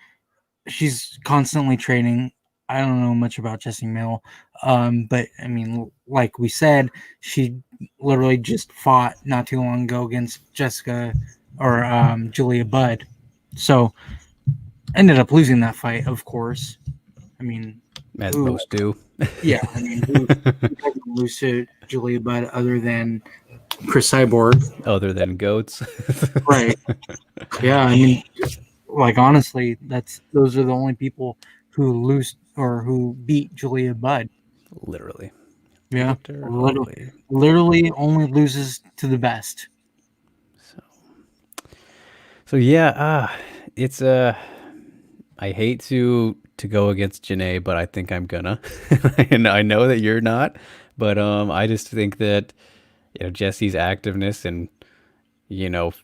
She's constantly training. I don't know much about Jessie Mill, but I mean, like we said, she literally just fought not too long ago against Julia Budd, so ended up losing that fight, of course. I mean, as most do. Yeah, I mean, who doesn't lose to Julia Budd other than Chris Cyborg? Other than goats, right? Yeah, I mean, honestly, those are the only people who lose or who beat Julia Budd. Literally. Yeah. Literally only loses to the best. So yeah, it's I hate to go against Janae, but I think I'm gonna. And I know that you're not, but I just think that Jessie's activeness and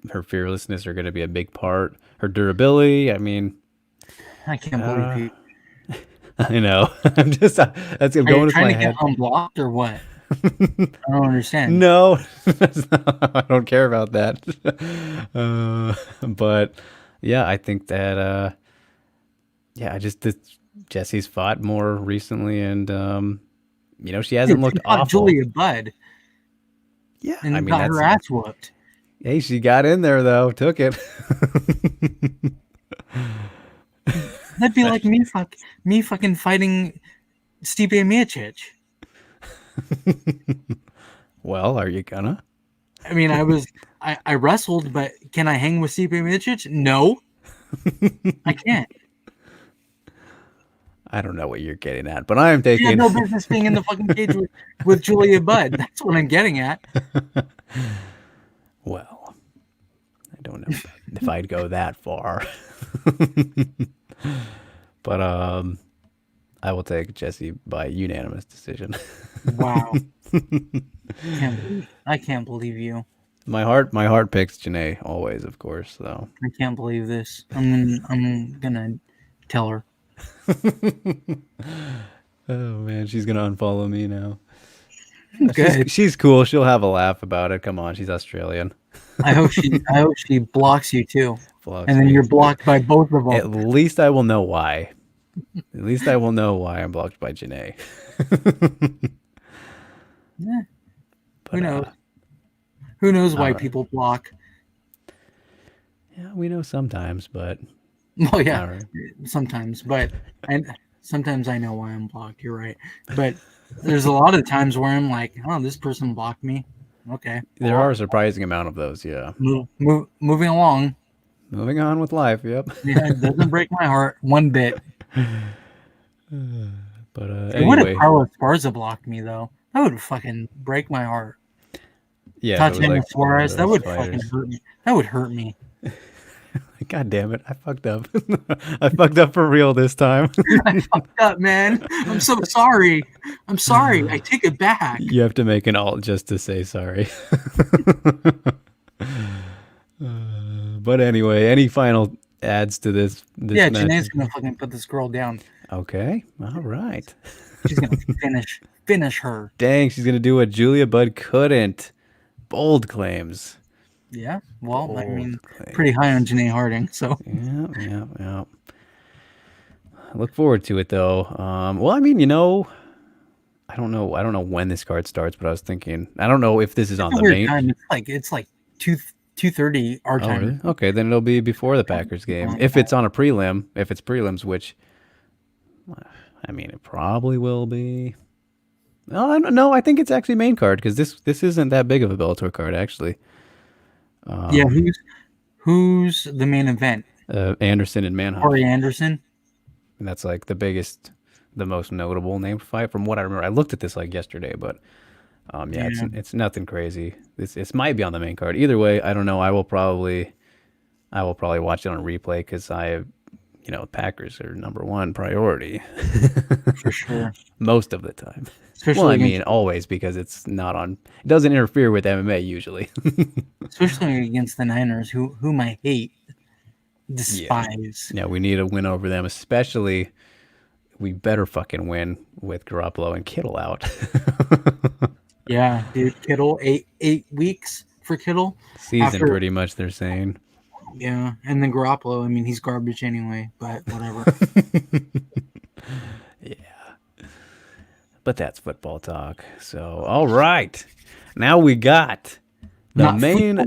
her fearlessness are going to be a big part. Her durability, I mean, I can't believe you. I know. I'm going with my head. Get unblocked or what? I don't understand. No, I don't care about that. But yeah, I think that Jessie's fought more recently, and she hasn't looked awful. Julia Budd. Yeah, and got her ass whooped. Hey, she got in there though, took it. That'd be like me fucking fighting Stipe Miocic. Well, are you gonna? I mean, I wrestled, but can I hang with Stipe Miocic? No, I can't. I don't know what you're getting at, but I am taking. You have no business being in the fucking cage with Julia Budd. That's what I'm getting at. Well, I don't know if I'd go that far. But I will take Jessie by unanimous decision. Wow. I can't believe you. My heart picks Janae always, of course. So I can't believe this. I'm gonna tell her. Oh man, she's gonna unfollow me now. Good. She's cool. She'll have a laugh about it. Come on, she's Australian. I hope she blocks you too. Blocks and then me. You're blocked by both of them. At least I will know why. At least I will know why I'm blocked by Janae. Yeah. But, who knows? Who knows why people block? Yeah, we know sometimes, but well, yeah, sometimes. But sometimes I know why I'm blocked. You're right. But there's a lot of times where I'm like, oh, this person blocked me. Okay. There are a surprising amount of those. Yeah. Moving along. Moving on with life. Yep. Yeah, it doesn't break my heart one bit. But anyway. What if Carlos Esparza blocked me though? That would fucking break my heart. Yeah, if it was Tatiana like one of Suarez, that those would fucking fighters. hurt me. That would hurt me. God damn it! I fucked up. I fucked up for real this time. I fucked up, man. I'm so sorry. I'm sorry. I take it back. You have to make an alt just to say sorry. But anyway, any final adds to this Yeah, match? Janae's gonna fucking put this girl down. Okay, all right. She's gonna finish her. Dang, she's gonna do what Julia Budd couldn't. Bold claims. Yeah. Well, I mean, Bold claims. pretty high on Janae Harding. So Yeah. I look forward to it though. Well, I mean, I don't know. I don't know when this card starts, but I was thinking. I don't know if this is on it's a the weird main. time. It's like 2:30 our Oh, time. really? Okay, then it'll be before the Packers game. If it's on a prelim, if it's prelims, which I mean, it probably will be. No, I don't know. I think it's actually main card because this isn't that big of a Bellator card actually. Yeah. Who's the main event? Anderson and Manhoff. Corey Anderson. And that's like the biggest, the most notable name fight from what I remember. I looked at this like yesterday, but yeah, it's nothing crazy. This might be on the main card. Either way, I don't know. I will probably watch it on replay because Packers are number one priority For sure. most of the time. Especially Well, I mean, always because it's not on. It doesn't interfere with MMA usually. especially against the Niners, whom I hate, despise. Yeah, we need a win over them, especially. We better fucking win with Garoppolo and Kittle out. Yeah, dude. Kittle, 8 weeks for Kittle. Season, pretty much, they're saying. Yeah, and then Garoppolo. I mean, he's garbage anyway, but whatever. But that's football talk. So, all right. Now we got the Not main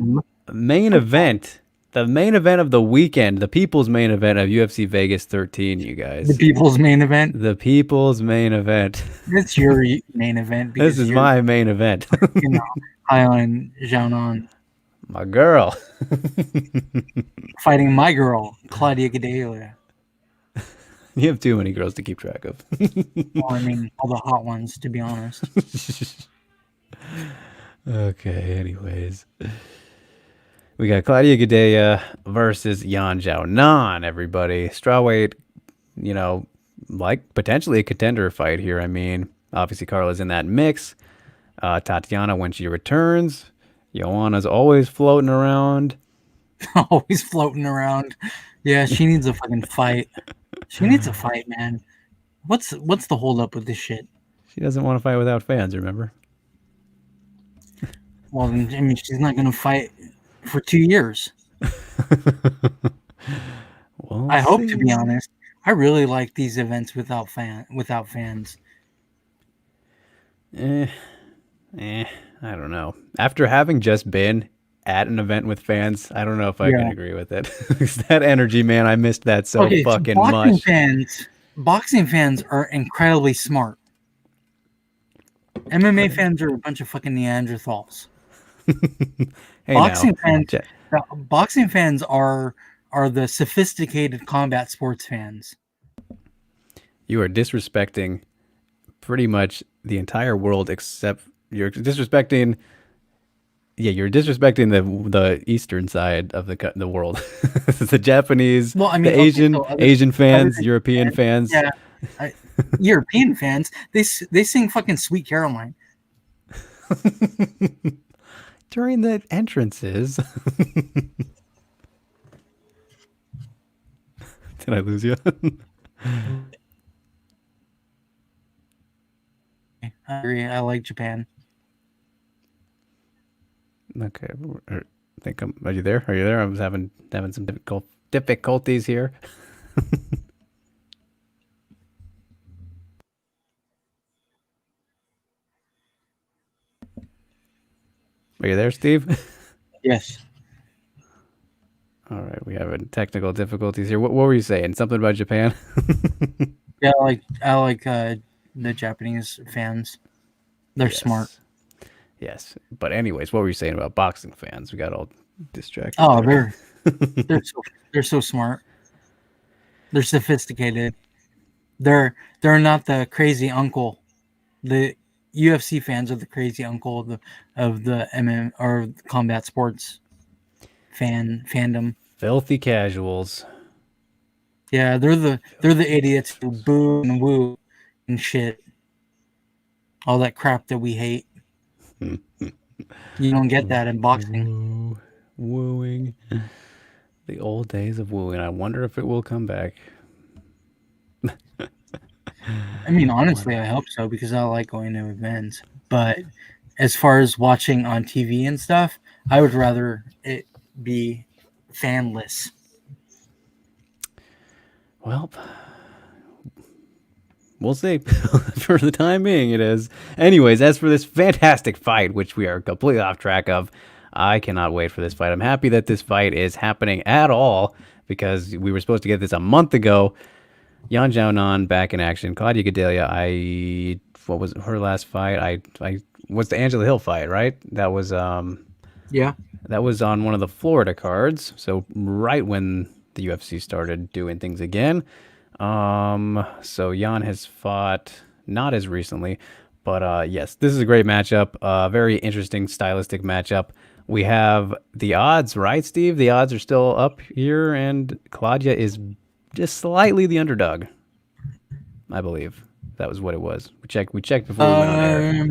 event. The main event of the weekend. The people's main event of UFC Vegas 13, you guys. The people's main event. The people's main event. It's your main event. This is my main event. High on Xiaonan. My girl. Fighting my girl, Claudia Gadelha. You have too many girls to keep track of. Well, I mean, all the hot ones, to be honest. Okay, anyways. We got Claudia Gadelha versus Yan Xiaonan, everybody. Strawweight, like potentially a contender fight here. I mean, obviously Carla's in that mix. Tatiana, when she returns. Joanna's always floating around. Always floating around. Yeah, she needs a fucking fight. She needs a fight, man. What's the holdup with this shit? She doesn't want to fight without fans, remember? Well, I mean, she's not going to fight for 2 years. I hope, to be honest. I really like these events without fans. I don't know. After having just been at an event with fans, I don't know if I can agree with it. That energy, man, I missed that so fucking much. Boxing fans are incredibly smart. MMA fans are a bunch of fucking Neanderthals. Boxing fans are the sophisticated combat sports fans. You are disrespecting pretty much the entire world, except you're disrespecting. Yeah, you're disrespecting the eastern side of the world. The Japanese, the Asian fans, European fans. Yeah, European fans. They sing fucking Sweet Caroline during the entrances. Did I lose you? I agree. I like Japan. Okay, are you there? Are you there? I was having some difficulties here. Are you there, Steve? Yes. All right, we have technical difficulties here. What were you saying? Something about Japan? Yeah, I like the Japanese fans. They're smart. Yes, but anyways, what were you saying about boxing fans? We got all distracted. Oh, they're so smart. They're sophisticated. They're not the crazy uncle. UFC fans are the crazy uncle of the MM or combat sports fandom. Filthy casuals. Yeah, they're the idiots who boo and woo and shit. All that crap that we hate. You don't get that in boxing. Woo, wooing. The old days of wooing. I wonder if it will come back. I mean, honestly, I hope so because I like going to events. But as far as watching on TV and stuff, I would rather it be fanless. Well, we'll see. For the time being, it is. Anyways, as for this fantastic fight, which we are completely off track of, I cannot wait for this fight. I'm happy that this fight is happening at all because we were supposed to get this a month ago. Yan Xiaonan back in action. Claudia Gadelha, what was her last fight? I was the Angela Hill fight, right? Yeah. That was on one of the Florida cards. So right when the UFC started doing things again. So Yan has fought not as recently, but yes, this is a great matchup. Very interesting stylistic matchup. We have the odds, right, Steve? The odds are still up here, and Claudia is just slightly the underdog. I believe that was what it was. We checked before we went on air.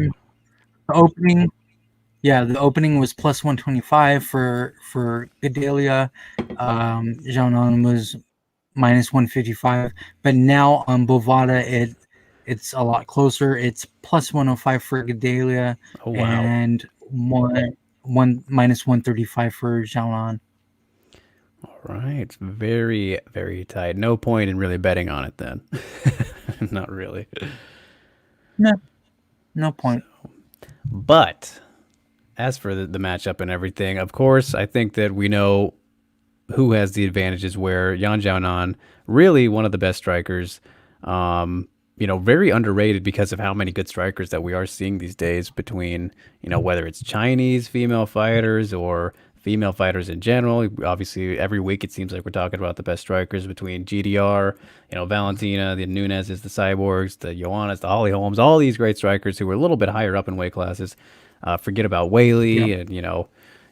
The opening, yeah, the opening was plus 125 for Gadelia. Xiaonan was minus 155, but now on Bovada it's a lot closer. It's plus 105 for Gadelia Oh wow! and one minus 135 for Xiaonan. All right, very very tight. No point in really betting on it then. Not really. No point. But as for the matchup and everything, of course, I think that we know who has the advantages where Yan Xiaonan, really one of the best strikers, very underrated because of how many good strikers that we are seeing these days between, whether it's Chinese female fighters or female fighters in general. Obviously, every week it seems like we're talking about the best strikers between GDR, Valentina, the Nunez's, the Cyborgs, the Joannas, the Holly Holmes, all these great strikers who were a little bit higher up in weight classes. Forget about Whaley and,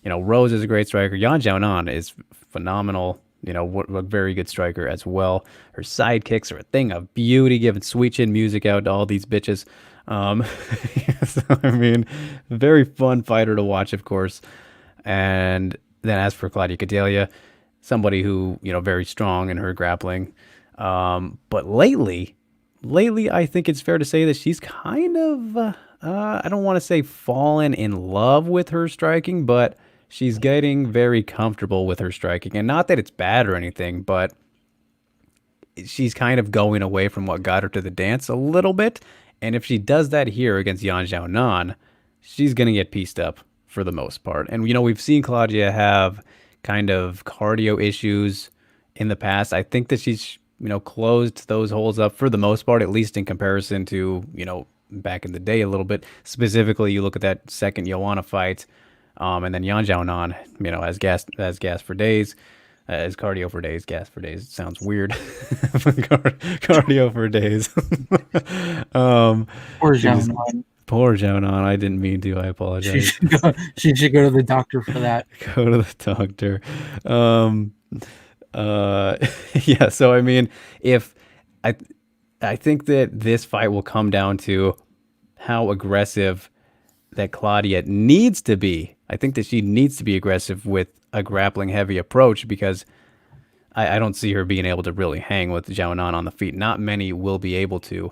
Rose is a great striker. Yan Xiaonan is phenomenal. A very good striker as well. Her sidekicks are a thing of beauty, giving sweet chin music out to all these bitches. So, I mean, very fun fighter to watch, of course. And then as for Claudia Gadelha, somebody who, very strong in her grappling. But lately, I think it's fair to say that she's kind of, I don't want to say fallen in love with her striking, but she's getting very comfortable with her striking. And not that it's bad or anything, but she's kind of going away from what got her to the dance a little bit. And if she does that here against Yan Xiaonan, she's going to get pieced up for the most part. And, we've seen Claudia have kind of cardio issues in the past. I think that she's, closed those holes up for the most part, at least in comparison to, back in the day a little bit. Specifically, you look at that second Joanna fight, and then Yan Xiaonan, has gas for days. As cardio for days, gas for days. It sounds weird. Cardio for days. Poor Xiaonan. Poor Xiaonan. I didn't mean to. I apologize. She should go to the doctor for that. Go to the doctor. Yeah. So I mean, if I think that this fight will come down to how aggressive that Claudia needs to be. I think that she needs to be aggressive with a grappling heavy approach because I don't see her being able to really hang with Xiaonan on the feet. Not many will be able to,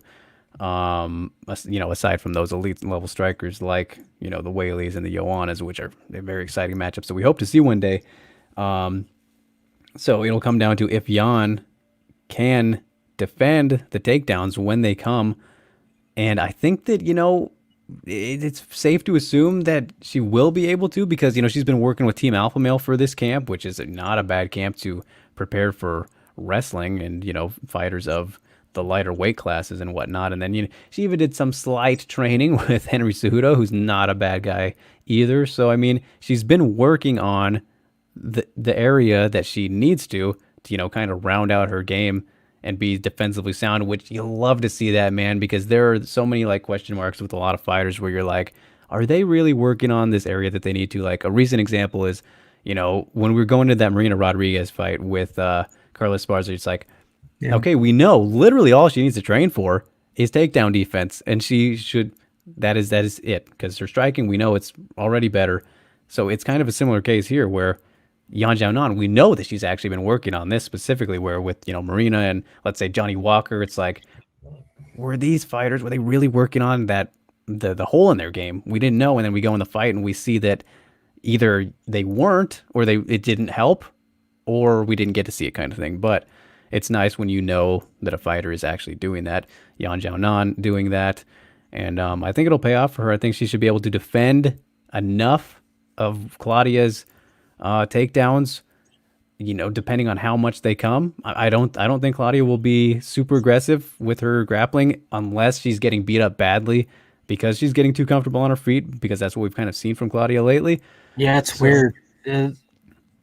aside from those elite level strikers like, the Whaleys and the Joannas, which are very exciting matchups that we hope to see one day. So it'll come down to if Yan can defend the takedowns when they come. And I think that, it's safe to assume that she will be able to because, she's been working with Team Alpha Male for this camp, which is not a bad camp to prepare for wrestling and, fighters of the lighter weight classes and whatnot. And then, she even did some slight training with Henry Cejudo, who's not a bad guy either. So, I mean, she's been working on the area that she needs to, kind of round out her game and be defensively sound, which you love to see that, man, because there are so many like question marks with a lot of fighters where you're like, are they really working on this area that they need to? Like a recent example is, when we were going to that Marina Rodriguez fight with Carlos Esparza, it's like, Yeah. okay, we know literally all she needs to train for is takedown defense, and she should. That is it because her striking, we know it's already better. So it's kind of a similar case here where Yan Xiaonan, we know that she's actually been working on this specifically. Where with Marina and let's say Johnny Walker, it's like were they really working on that the hole in their game? We didn't know, and then we go in the fight and we see that either they weren't or it didn't help or we didn't get to see it kind of thing. But it's nice when you know that a fighter is actually doing that. Yan Xiaonan doing that. And I think it'll pay off for her. I think she should be able to defend enough of Claudia's takedowns, depending on how much they come. I don't think Claudia will be super aggressive with her grappling unless she's getting beat up badly because she's getting too comfortable on her feet, because that's what we've kind of seen from Claudia lately. Yeah, it's weird.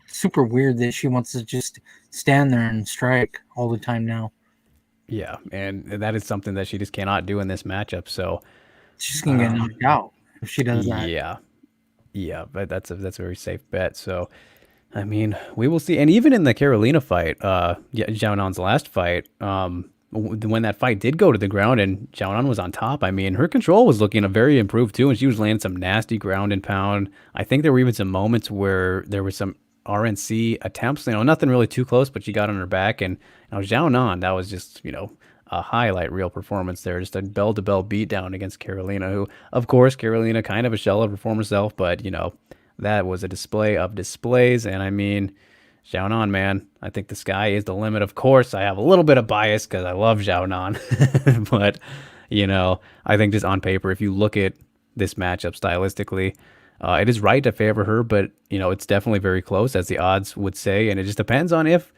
Super weird that she wants to just stand there and strike all the time now. Yeah, and that is something that she just cannot do in this matchup. So, She's gonna get knocked out if she does that. yeah, yeah, but that's a very safe bet. So, I mean, we will see. And even in the Carolina fight, yeah, Zhao Nan's last fight, when that fight did go to the ground and Zhao Nan was on top, I mean, her control was looking very improved too, and she was landing some nasty ground and pound. I think there were even some moments where there was some RNC attempts, nothing really too close, but she got on her back. And Zhao Nan, that was just, a highlight reel performance there, just a bell to bell beatdown against Carolina, who, of course, Carolina kind of a shell of her former self, but, that was a display of displays. And I mean, Zhao Nan, man, I think the sky is the limit. Of course, I have a little bit of bias because I love Zhao Nan, but, I think just on paper, if you look at this matchup stylistically, it is right to favor her, but it's definitely very close, as the odds would say, and it just depends on if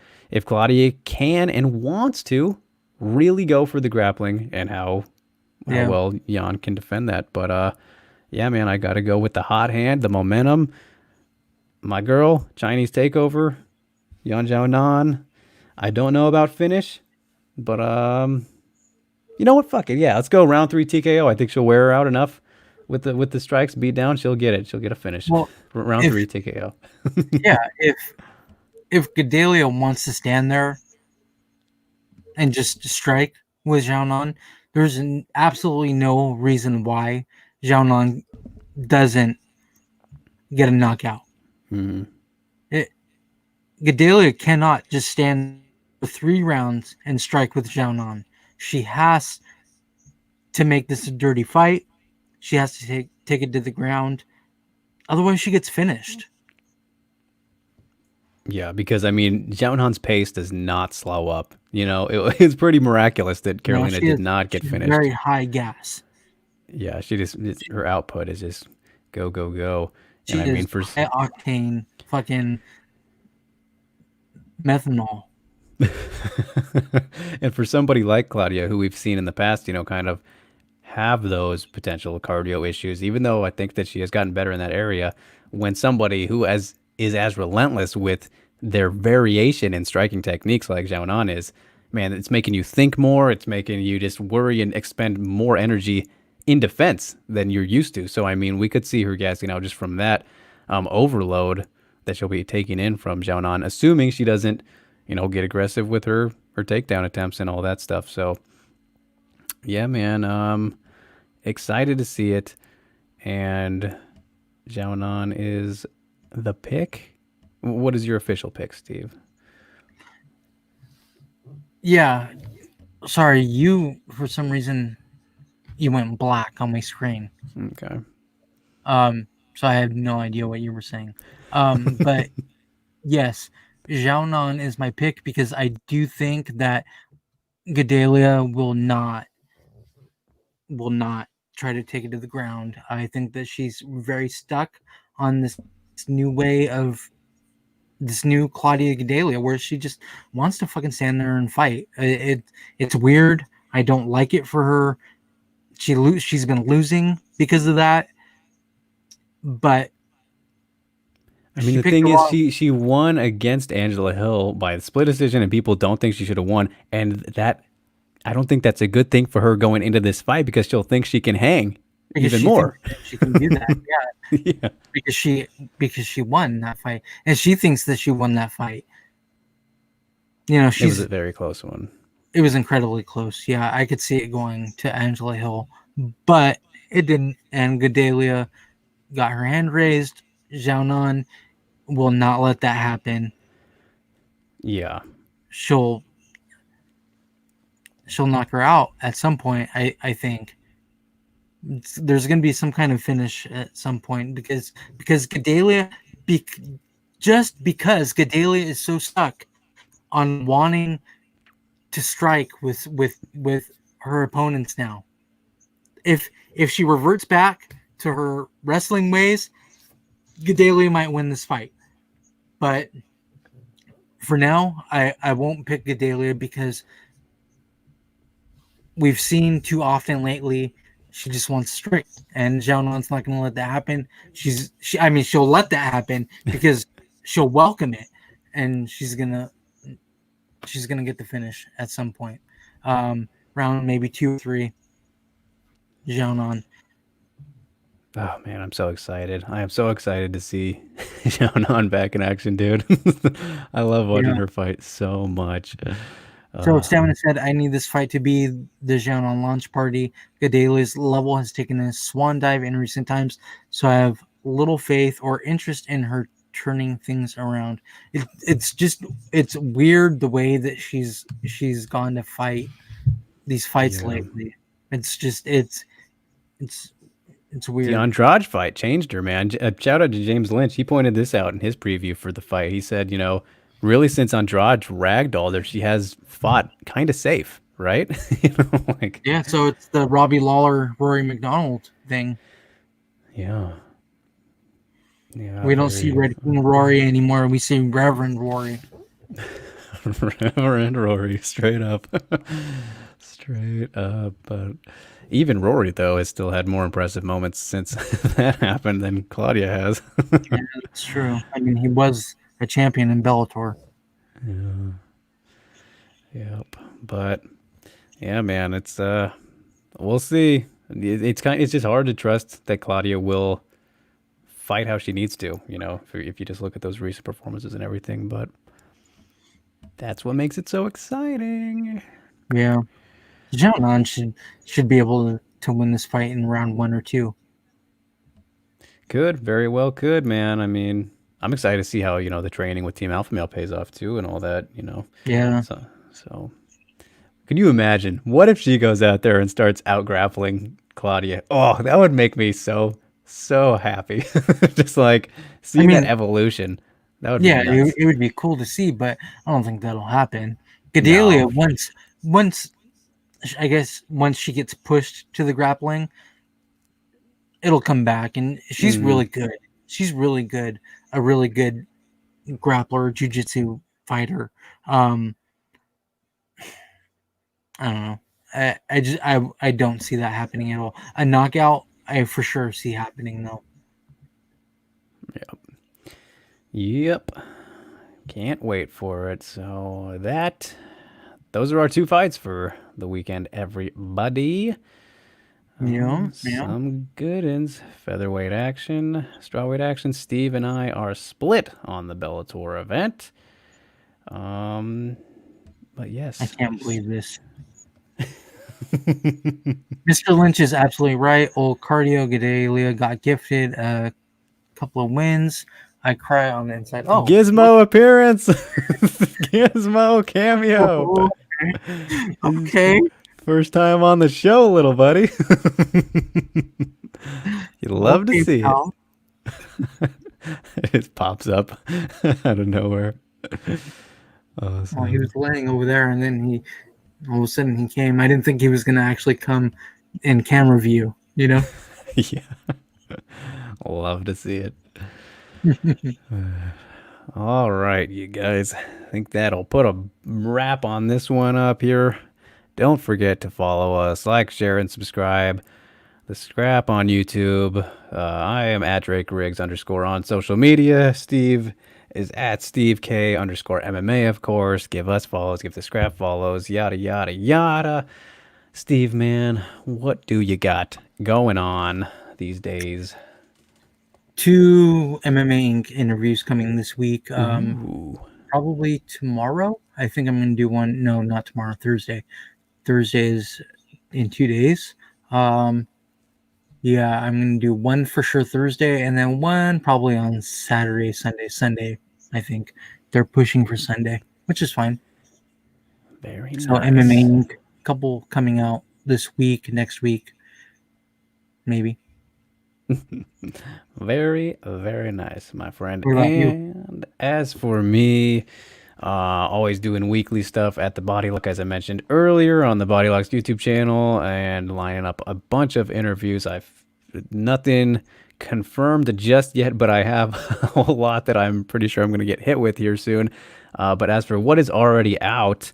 Claudia can and wants to really go for the grappling and how well Jan can defend that. But yeah, man, I got to go with the hot hand, the momentum. My girl, Chinese takeover, Yan Xiaonan. I don't know about finish, but you know what? Fuck it. Yeah, let's go round 3 TKO. I think she'll wear her out enough with the strikes, beat down. She'll get it. She'll get a finish. Well, round 3 TKO. Yeah, if Gedalia wants to stand there and just strike with Xiaonan, there's absolutely no reason why Xiaonan doesn't get a knockout. Mm-hmm. Gedalia cannot just stand for 3 rounds and strike with Xiaonan. She has to make this a dirty fight. She has to take it to the ground. Otherwise, she gets finished. Yeah, because I mean, Xiaonan's pace does not slow up. It's pretty miraculous that Carolina did not get finished. Very high gas. Yeah, her output is just go go go. And I mean, for high octane fucking methanol. And for somebody like Claudia, who we've seen in the past, kind of have those potential cardio issues, even though I think that she has gotten better in that area, when somebody who is as relentless with their variation in striking techniques like Xiaonan is, man, it's making you think more. It's making you just worry and expend more energy in defense than you're used to. So, I mean, we could see her gassing out just from that overload that she'll be taking in from Xiaonan, assuming she doesn't, get aggressive with her takedown attempts and all that stuff. So, yeah, man, excited to see it. And Xiaonan is the pick. What is your official pick, Steve? Yeah. Sorry, for some reason, you went black on my screen. Okay. So I had no idea what you were saying. But yes, Xiaonan is my pick because I do think that Gedalia will not try to take it to the ground. I think that she's very stuck on this new way of this new Claudia Gedalia, where she just wants to fucking stand there and fight. It's weird. I don't like it for her. She's been losing because of that. But I mean, She the picked thing the is, wrong. she won against Angela Hill by the split decision, and people don't think she should have won. And that I don't think that's a good thing for her going into this fight because she'll think she can hang Because even she thinks more. that she can do that. Yeah, Yeah, because she won that fight, and she thinks that she won that fight. it was a She's very close one. it was incredibly close. Yeah, I could see it going to Angela Hill, but it didn't. And Gedalia got her hand raised. Xiaonan will not let that happen. Yeah, She'll she'll knock her out at some point. I think there's going to be some kind of finish at some point because Gedalia, bec- just because Gedalia is so stuck on wanting to strike with her opponents now. If she reverts back to her wrestling ways, Gedalia might win this fight. But for now, I won't pick Gedalia because we've seen too often lately she just wants straight, and Xiaonan's not going to let that happen. I mean, she'll let that happen because she'll welcome it, and she's gonna get the finish at some point. Round maybe 2 or 3, Xiaonan. oh man, I'm so excited. I am so excited to see Xiaonan back in action, dude. I love watching Yeah. her fight so much. So Uh, Stamina said, "I need this fight to be the Xiaonan launch party. Gadelia's level has taken a swan dive in recent times, so I have little faith or interest in her turning things around. It's weird the way that she's gone to fight these fights yeah. lately. It's it's The weird. Andrade fight changed her, man. Shout out to James Lynch. He pointed this out in his preview for the fight. He said, really since Andrade ragdolled her, she has fought kind of safe, right? Like, Yeah. So it's the Robbie Lawler, Rory McDonald thing. yeah, yeah, We don't see very Red King Rory anymore. We see Reverend Rory. Reverend Rory, straight up, straight up. But even Rory though has still had more impressive moments since that happened than Claudia has. Yeah, that's true. I mean, he was a champion in Bellator. Yeah, yep. But yeah, man, we'll see. It's just hard to trust that Claudia will fight how she needs to, if you just look at those recent performances and everything. But that's what makes it so exciting. Yeah, Jianan should be able to win this fight in round 1 or 2. Could very well could, man. I mean, I'm excited to see how the training with Team Alpha Male pays off too, and all that. Yeah, So can you imagine what if she goes out there and starts out grappling Claudia? Oh, that would make me so happy. Just like I see that mean, evolution. That would be yeah, nuts. it would be cool to see, but I don't think that'll happen. No. Gedalia, once I guess once she gets pushed to the grappling, it'll come back, and she's Mm, really good. She's really good, a really good grappler, jujitsu fighter. Um, I don't know. I don't see that happening at all. A knockout, I for sure see happening though. yep. Can't wait for it. So those are our two fights for the weekend, everybody. Yeah, yeah. Some good ins. Featherweight action, strawweight action. Steve and I are split on the Bellator event. Um, but I yes. can't believe this. Mr. Lynch is absolutely right. Old Cardio Gedalia got gifted a couple of wins. I cry on the inside. Oh, what? Gizmo appearance. Gizmo cameo. Oh, okay. First time on the show, little buddy. You love to Okay, see it. pal. It just pops up out of nowhere. Well, he Awesome. was laying over there, and then all of a sudden he came. I didn't think he was gonna actually come in camera view. Yeah. Love to see it. All right, you guys. I think that'll put a wrap on this one up here. Don't forget to follow us, like, share, and subscribe. The Scrap on YouTube. I am at Drake Riggs _ on social media. Steve is at Steve K _ MMA, of course. Give us follows, give The Scrap follows, yada, yada, yada. Steve, man, what do you got going on these days? 2 MMA Inc. interviews coming this week. Ooh. Probably tomorrow. I think I'm going to do one. No, not tomorrow. Thursday. Thursday is in 2 days. Yeah, I'm going to do one for sure Thursday, and then one probably on Saturday, Sunday. I think they're pushing for Sunday, which is fine. Very So nice. MMA Inc. couple coming out this week, next week, maybe. Very, very nice, my friend. What about you? And as for me, always doing weekly stuff at the Body Lock, as I mentioned earlier, on the Body Lock's YouTube channel, and lining up a bunch of interviews. I've nothing confirmed just yet, but I have a whole lot that I'm pretty sure I'm going to get hit with here soon. But as for what is already out,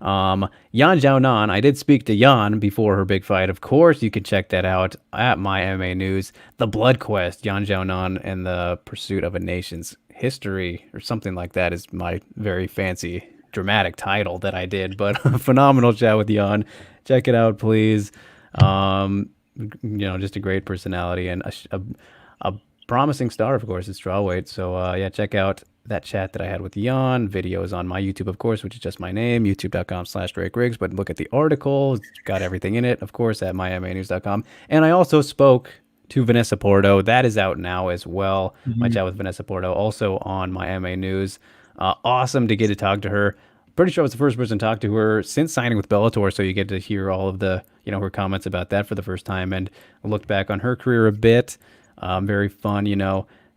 Yan Xiaonan, I did speak to Yan before her big fight. Of course, you can check that out at my MMA News. The Blood Quest, Yan Xiaonan and the Pursuit of a Nation's History, or something like that, is my very fancy, dramatic title that I did. But a phenomenal chat with Yan. Check it out, please. Just a great personality and a promising star, of course, at strawweight. So yeah, check out that chat that I had with Jan. Video is on my YouTube, of course, which is just my name, youtube.com/Drake Riggs. But look at the article. It's got everything in it, of course, at mymanews.com. And I also spoke to Vanessa Porto. That is out now as well. My chat with Vanessa Porto, also on my MMA News. Awesome to get to talk to her. Pretty sure I was the first person to talk to her since signing with Bellator, so you get to hear all of the, her comments about that for the first time, and looked back on her career a bit. Very fun,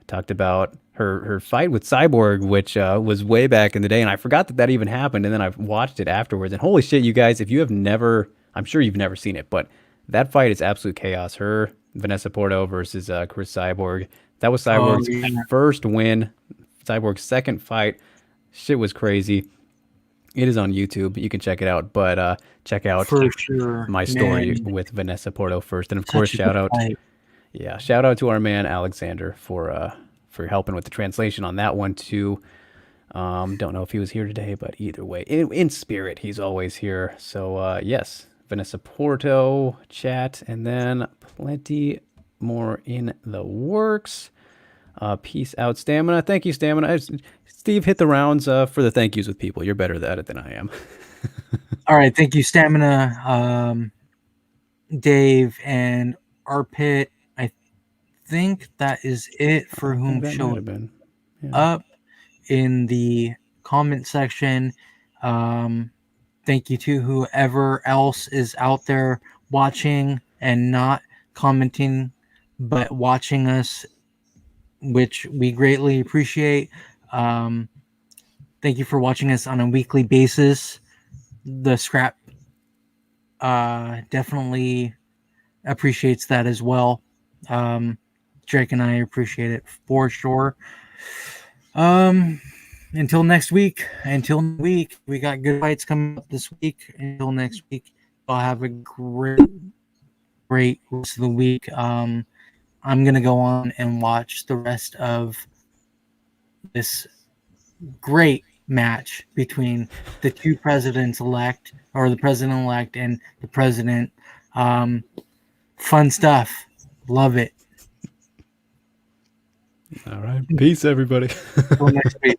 talked about her fight with Cyborg, which was way back in the day, and I forgot that even happened, and then I watched it afterwards, and holy shit, you guys, if you have never, I'm sure you've never seen it, but that fight is absolute chaos. Her, Vanessa Porto versus Chris Cyborg. That was Cyborg's first win, Cyborg's second fight. Shit was crazy. It is on YouTube. You can check it out, but check out for sure my story with Vanessa Porto first, and of course, shout out to our man Alexander for helping with the translation on that one too. Don't know if he was here today, but either way, in spirit, he's always here. So yes, Vanessa Porto chat, and then plenty more in the works. Peace out, Stamina. Thank you, Stamina. Steve, hit the rounds for the thank yous with people. You're better at it than I am. All right. Thank you, Stamina, Dave, and Arpit. I think that is it for whom showed up in the comment section. Thank you to whoever else is out there watching and not commenting, but watching us, which we greatly appreciate. Thank you for watching us on a weekly basis. The Scrap definitely appreciates that as well. Drake and I appreciate it for sure. Until next week, we got good fights coming up this week. Until next week, I'll have a great rest of the week. I'm going to go on and watch the rest of this great match between the two presidents-elect, or the president-elect and the president. Fun stuff. Love it. All right. Peace, everybody. Till next week.